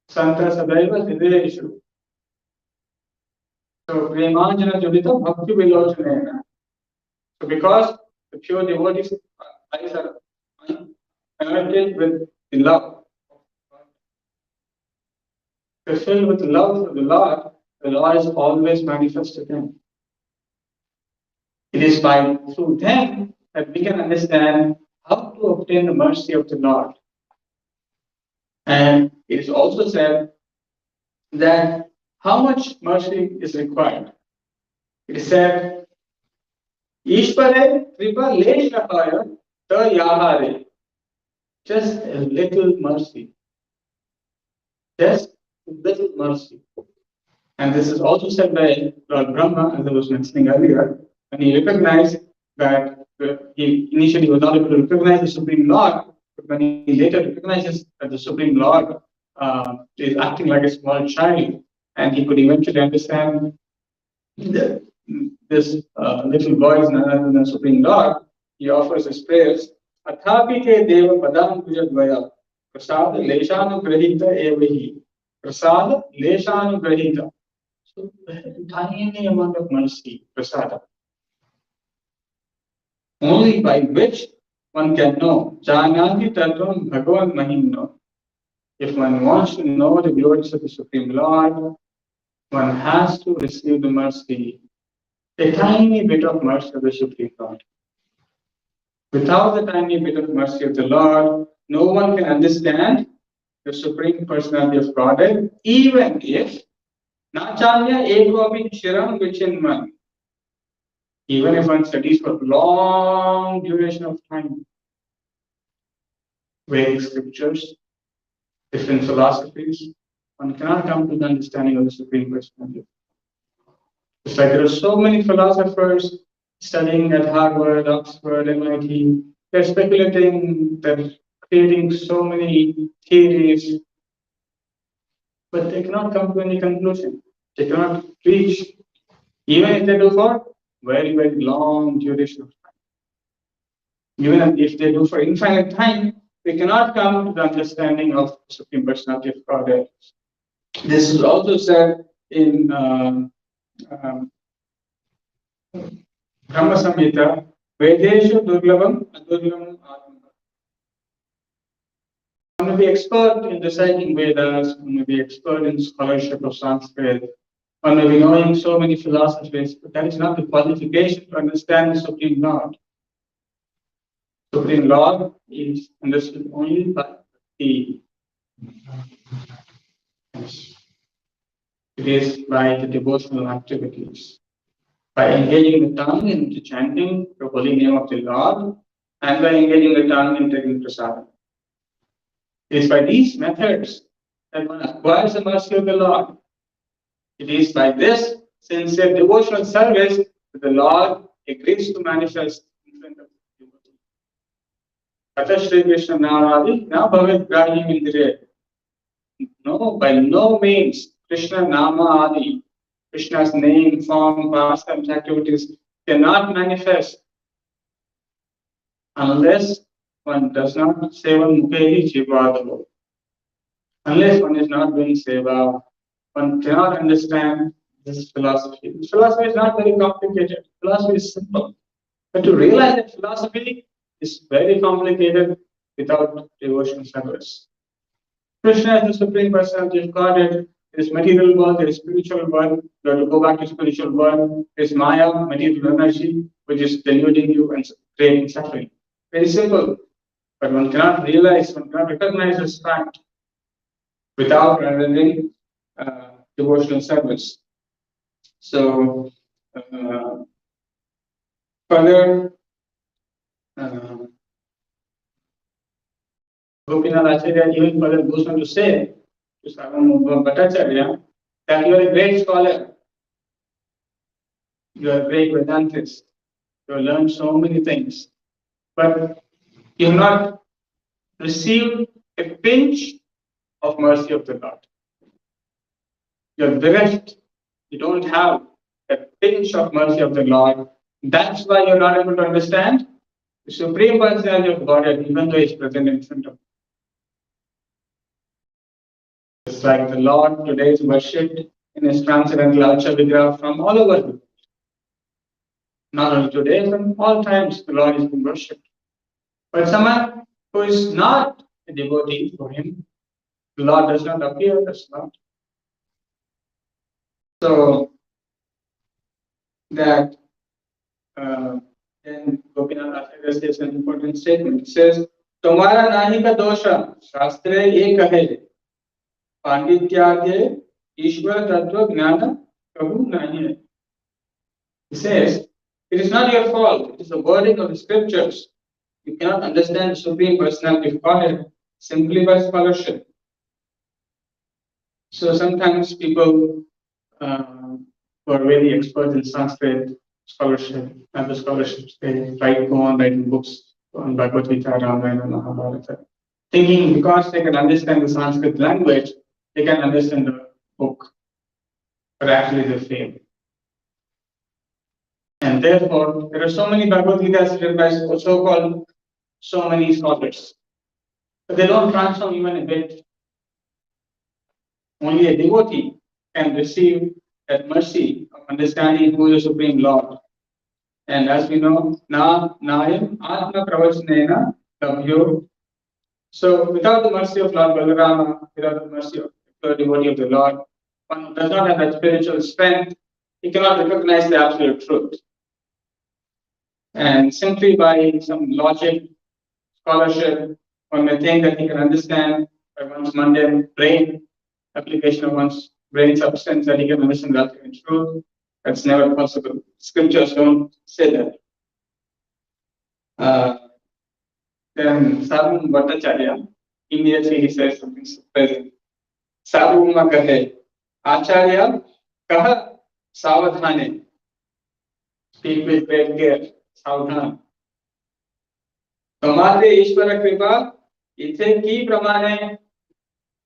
Santa Sadaiva Hridayeshu. So, Premanjana Judita Bhakti Vilochanena. So, because the pure devotees' eyes are connected with the love, they're filled with the love for the Lord is always manifested to them. It is through them that we can understand how to obtain the mercy of the Lord. And it is also said that how much mercy is required. It is said, Ishvare Kripa Leshahaya Ta Yahare. Just a little mercy. Just a little mercy. And this is also said by Lord Brahma, as I was mentioning earlier, when he recognized that he initially was not able to recognize the Supreme Lord, but when he later recognizes that the Supreme Lord is acting like a small child, and he could eventually understand that this little boy is none other than the Supreme Lord, he offers his prayers. Athapi te deva padam pujadvaya prasad leshanugrahita evahi. Prasad leshanugrahita. So, tiny amount of mercy, prasada, only by which one can know. Janati tattvam bhagavan mahimno. If one wants to know the glories of the Supreme Lord, one has to receive the mercy, a tiny bit of mercy of the Supreme Lord. Without the tiny bit of mercy of the Lord, no one can understand the Supreme Personality of Godhead, even if Nachanya Ekopi Chiram Vichinman. Even if one studies for long duration of time, Vedic scriptures, different philosophies, one cannot come to the understanding of the Supreme Personality. It's like there are so many philosophers studying at Harvard, Oxford, MIT. They're speculating, they're creating so many theories, but they cannot come to any conclusion. They cannot reach, even if they do for very, very long duration of time. Even if they do for infinite time, we cannot come to the understanding of the Supreme Personality of Godhead. This is also said in Brahma Samhita, Vedeshu Durlabam Adurlabam Atma. One may be expert in reciting Vedas, one may be expert in scholarship of Sanskrit, one may be knowing so many philosophies, but that is not the qualification to understand the Supreme Lord. Supreme Lord is understood only by the it is by the devotional activities, by engaging the tongue into chanting the holy name of the Lord, and by engaging the tongue in taking prasadam. It is by these methods that one acquires the mercy of the Lord. It is by this sincere devotional service that the Lord agrees to manifest in front of the devotee. Atha Shri Krishna Namadi na bhavet grahim indriya. No, by no means Krishna Nama Adi, Krishna's name, form, pastimes, activities cannot manifest unless one does not seva mukehi jivadavo. Unless one is not doing seva, one cannot understand this philosophy. This philosophy is not very complicated. Philosophy is simple. But to realize that philosophy is very complicated without devotional service. Krishna is the Supreme Personality of Godhead. There is material world, there is spiritual world. You have to go back to spiritual world. It's Maya, material energy, which is deluding you and creating suffering. Very simple. But one cannot realize, one cannot recognize this fact without rendering devotional service. So, further, Gopinath Acharya even further goes on to say to Sarvam Bhattacharya that you are a great scholar, you are a great Vedantist, you have learned so many things, but you have not received a pinch of mercy of the Lord. You are bereft, you don't have a pinch of mercy of the Lord. That's why you're not able to understand the Supreme Personality of Godhead, even though He's present in front of you. It's like the Lord today is worshipped in His transcendental Alcha Vigraha from all over the world. Not only today, from all times the Lord is being worshipped. But someone who is not a devotee for Him, the Lord does not appear as Lord. So that then Gopinath Acharya says an important statement. It says, "Tomara nahi ka dosha, shastre ye kahe, pandityadye Ishwara tattva jnana kahu nahi hai." He says, it is not your fault, it is the wording of the scriptures. You cannot understand the Supreme Personality of Godhead simply by scholarship. So sometimes people who are really experts in Sanskrit scholarship and the scholarships, they go on writing books on Bhagavad Gita, Ramayana, Mahabharata, thinking because they can understand the Sanskrit language, they can understand the book, but actually they fail. And therefore, there are so many Bhagavad Gitas written by so-called so many scholars, but they don't transform even a bit. Only a devotee can receive that mercy of understanding who is the Supreme Lord. And as we know, Nayam Atma Pravachanena Labhyo. So without the mercy of Lord Balarama, without the mercy of the devotee of the Lord, one who does not have that spiritual strength, he cannot recognize the absolute truth. And simply by some logic, scholarship, one may think that he can understand by one's mundane brain, application of one's brain substance, that he can understand the ultimate truth. That's never possible. Scriptures don't say that. Then Sarvam Bhattacharya, immediately he says something surprising. Sarvama kahe, Acharya kaha savadhane. Speak with great care, savdhan. Tomare Ishvara kripa, ithe ki pramane.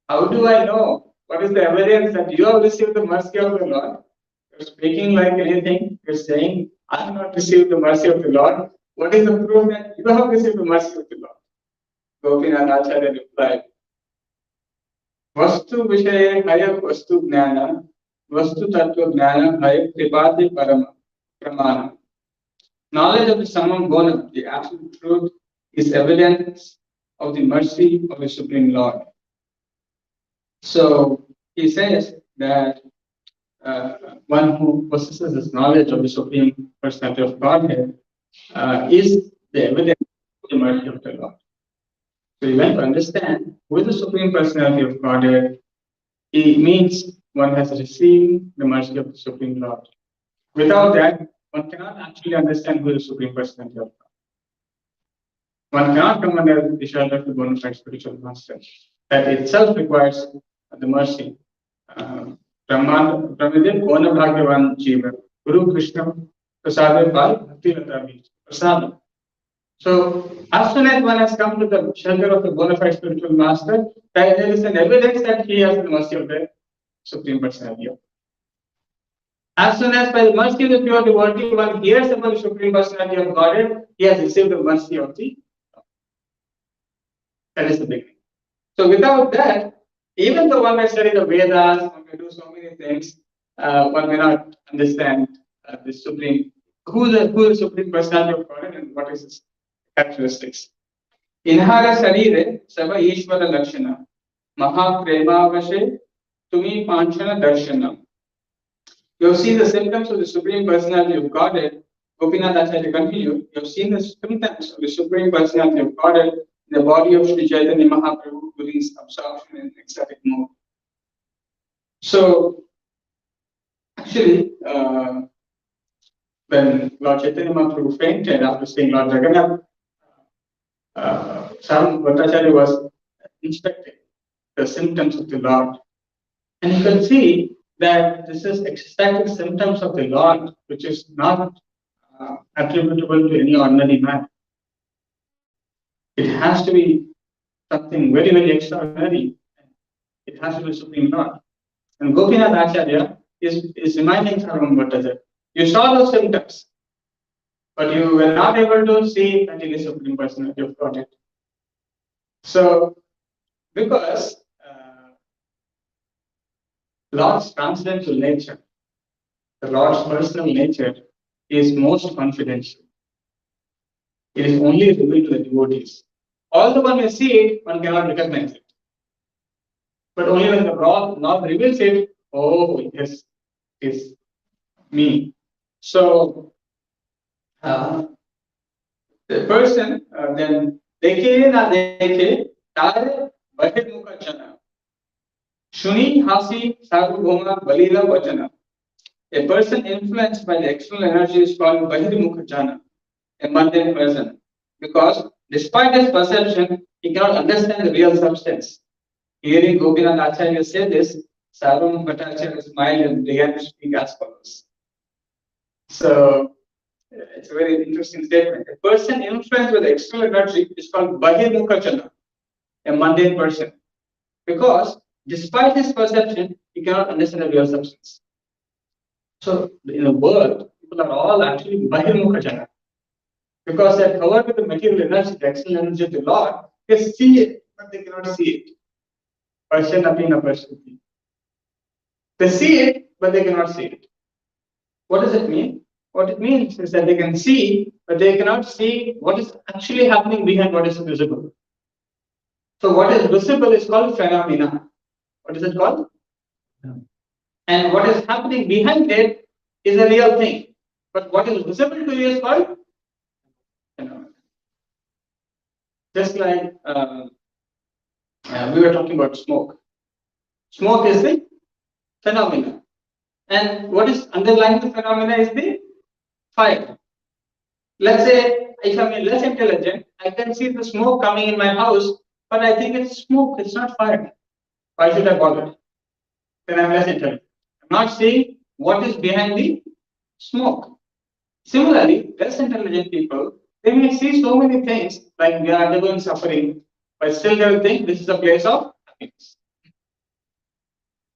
How do I know? What is the evidence that you have received the mercy of the Lord? You're speaking like anything. You're saying, I have not received the mercy of the Lord. What is the proof that you have received the mercy of the Lord? Gopinath Acharya replied, Vastu Vishaye Haya Vastu Jnana, Vastu Tattva Jnana Haya Tripadi Parama Pramana. Knowledge of the Samam Guna, the absolute truth, is evidence of the mercy of the Supreme Lord. So he says that one who possesses this knowledge of the Supreme Personality of Godhead is the evidence of the mercy of the Lord. So you have to understand who is the Supreme Personality of Godhead. It means one has received the mercy of the Supreme Lord. Without that, one cannot actually understand who is the Supreme Personality of God. One cannot come under the shelter of the bona fide spiritual master. That itself requires the mercy. Brahmadev Gona Bhagyavan Jiva, Guru Krishna Prasada by Bhakti Prasada. So, as soon as one has come to the shelter of the bona fide spiritual master, there is an evidence that he has the mercy of the Supreme Personality. As soon as by the mercy of the pure devotee one hears about the Supreme Personality of Godhead, he has received the mercy of the Lord. That is the beginning. So, without that, even though one may study the Vedas, one may do so many things, one may not understand the Supreme, who the Supreme Personality of Godhead and what is his characteristics. Inhara Sarire Sava Ishvara Lakshana Maha Prema Vashe Tumi Panchana Darshana. You have seen the symptoms of the Supreme Personality of Godhead. Gopinath Acharya continued. You have seen the symptoms of the Supreme Personality of Godhead in the body of Sri Chaitanya Mahaprabhu during his absorption in ecstatic mode. So, actually, when Lord Chaitanya Mahaprabhu fainted after seeing Lord Jagannath, Sarvam Bhattacharya was inspecting the symptoms of the Lord. And you can see that this is ecstatic symptoms of the Lord, which is not attributable to any ordinary man. It has to be something very, very extraordinary. It has to be Supreme Lord. And Gopinath Acharya is reminding Sarvam Bhattacharya, you saw those symptoms, but you were not able to see that it is Supreme Personality of Godhead. So, because Lord's transcendental nature, the Lord's personal nature, is most confidential. It is only revealed to the devotees. Although one may see it, one cannot recognize it. But only when the Lord reveals it, oh, yes, it is me. So, the person then dekhe na dekhe tare bahirmukha jana shuni hasi sarvabhauma balila vachana. A person influenced by the external energy is called bahirmukha jana, a mundane person, because despite his perception, he cannot understand the real substance. Hearing Gopinath Acharya say this, Sarvam Bhattacharya smiled and began to speak as follows. So, it's a very interesting statement. A person influenced by the external energy is called Bahirmukha Jana, a mundane person, because despite his perception, he cannot understand the real substance. So, in the world, people are all actually Bahirmukha Jana, because they are covered with the material energy, the external energy of the Lord. They see it, but they cannot see it. Pasyanapina Pasyanati. They see it, but they cannot see it. What does it mean? What it means is that they can see, but they cannot see what is actually happening behind what is visible. So what is visible is called phenomena. What is it called? And what is happening behind it is a real thing. But what is visible to you is called phenomena. Just like we were talking about smoke. Smoke is the phenomena. And what is underlying the phenomena is the fire. Let's say if I'm less intelligent, I can see the smoke coming in my house, but I think it's smoke, it's not fire. Why should I bother? Then I'm less intelligent. I'm not seeing what is behind the smoke. Similarly, less intelligent people, they may see so many things like they are undergoing suffering, but still they will think this is a place of happiness.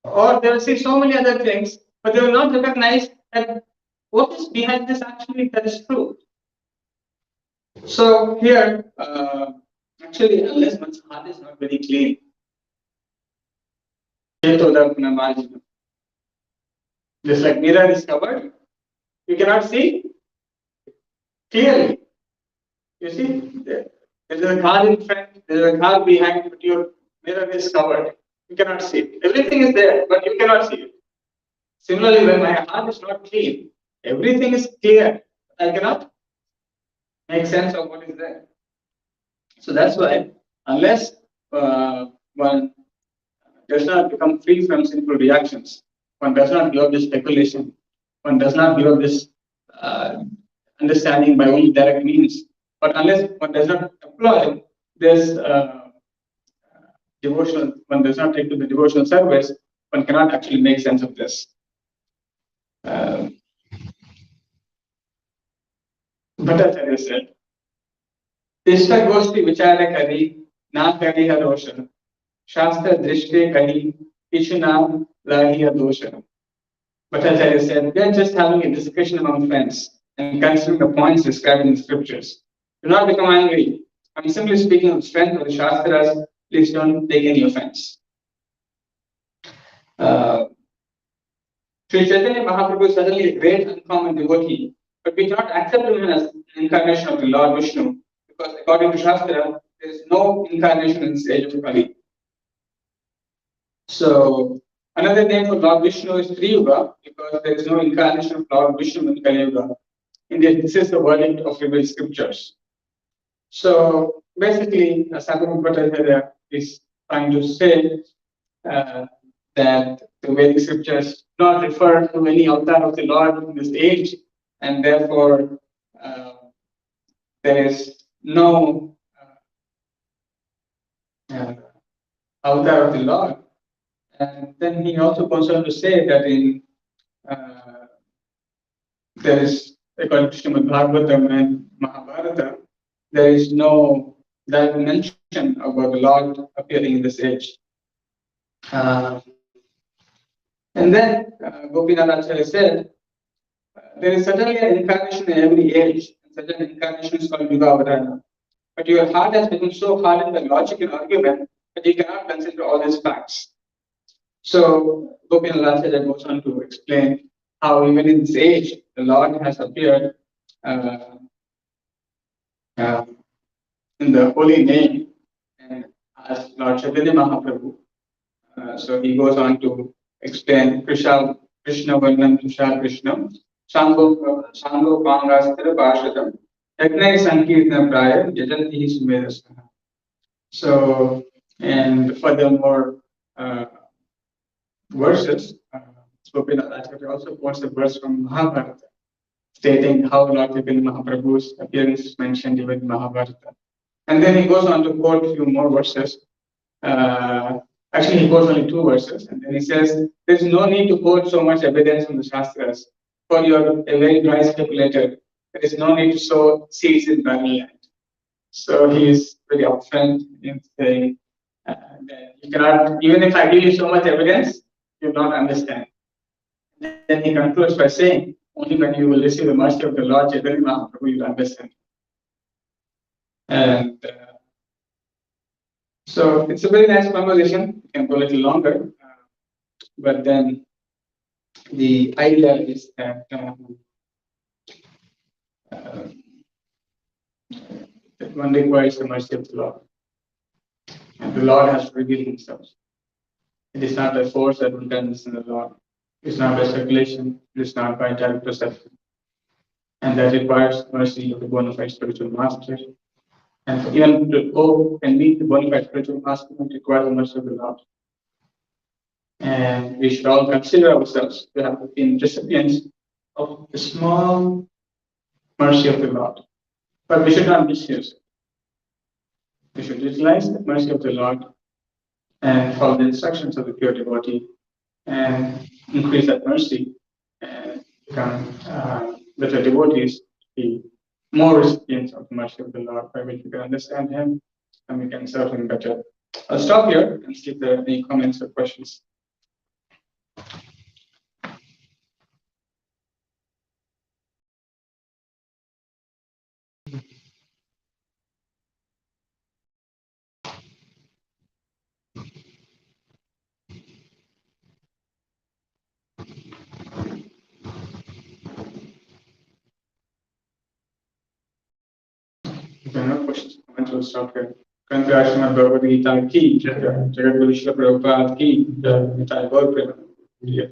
Or they will see so many other things, but they will not recognize that what is behind this actually that is true. So here, actually, unless one's heart is not very clean, just like mirror is covered, you cannot see clearly. You see, there is a car in front, there is a car behind, but your mirror is covered. You cannot see it. Everything is there, but you cannot see it. Similarly, when my heart is not clean, everything is clear. I cannot make sense of what is there. So that's why, unless one does not become free from sinful reactions, one does not give up this speculation, one does not give up this understanding by only direct means. But unless one does not employ this devotional, one does not take to the devotional service, one cannot actually make sense of this. Bhattacharya said, Tishta Goshti Vichara Kari, Na Kari Hadosha, Shastra Drishte Kari, Ishuna Lahi Hadosha. Bhattacharya said, we are just having a discussion among friends and considering the points described in the scriptures. Do not become angry. I'm simply speaking of the strength of the Shastras. Please don't take any offense. Sri Chaitanya Mahaprabhu is certainly a great uncommon devotee, but we cannot accept him as an incarnation of the Lord Vishnu, because according to Shastra, there is no incarnation in the age of Kali. So, Another name for Lord Vishnu is Triyuga because there is no incarnation of Lord Vishnu in Kali Yuga. Indeed, this is the verdict of revealed scriptures. So basically, Sadhguru Bhattacharya is trying to say that the Vedic scriptures do not refer to any avatar of the Lord in this age, and therefore there is no avatar of the Lord. And then he also goes on to say that in there is, according to Srimad Bhagavatam and Mahabharata, there is no direct mention about the Lord appearing in this age. And then Gopinath Acharya said, there is certainly an incarnation in every age, and such an incarnation is called Yuga Avatara. But your heart has become so hardened by logic and argument that you cannot consider all these facts. So Gopinath Acharya goes on to explain how even in this age, the Lord has appeared in the holy name and as Lord Chaitanya Mahaprabhu. So he goes on to explain Krishna Varnam Krishna Krishna Shango Pangastra Bhashatam Yaknai Sankirtana Praya Yajanti Sumedasana. So, and furthermore verses, Gopinath Acharya also quotes a verse from Mahabharata stating how Lord Chaitanya Mahaprabhu's appearance is mentioned even in Mahabharata. And then he goes on to quote a few more verses. Actually, he quotes only two verses, and then he says, "There's no need to quote so much evidence from the Shastras, for you're a very dry speculator. There is no need to sow seeds in barren land." So he is very upfront in saying that you cannot, even if I give you so much evidence, you will not understand. Then he concludes by saying, only when you will receive the mercy of the Lord Chaitanya Mahaprabhu, you will understand. And so it's a very nice conversation. It can go a little longer, but then the idea is that that one requires the mercy of the Lord, and the Lord has revealed Himself. It is not by force that one can understand the Lord. It is not by speculation. It is not by direct perception, and that requires mercy of the bona fide spiritual master. And even to go and meet the bona fide spiritual master, it requires the mercy of the Lord. And we should all consider ourselves to have been recipients of the small mercy of the Lord. But we should not misuse it. We should utilize the mercy of the Lord and follow the instructions of the pure devotee and increase that mercy and become better devotees, be more recipients of the mercy of the Lord, by which we can understand Him and we can serve Him better. I'll stop here and see if there are any comments or questions. If there are no questions, comments, we'll stop here. Kanti Srimad Bhagavad Gita ki, Jagat Guru Srila Prabhupada ki, Nitai Gaur Prema.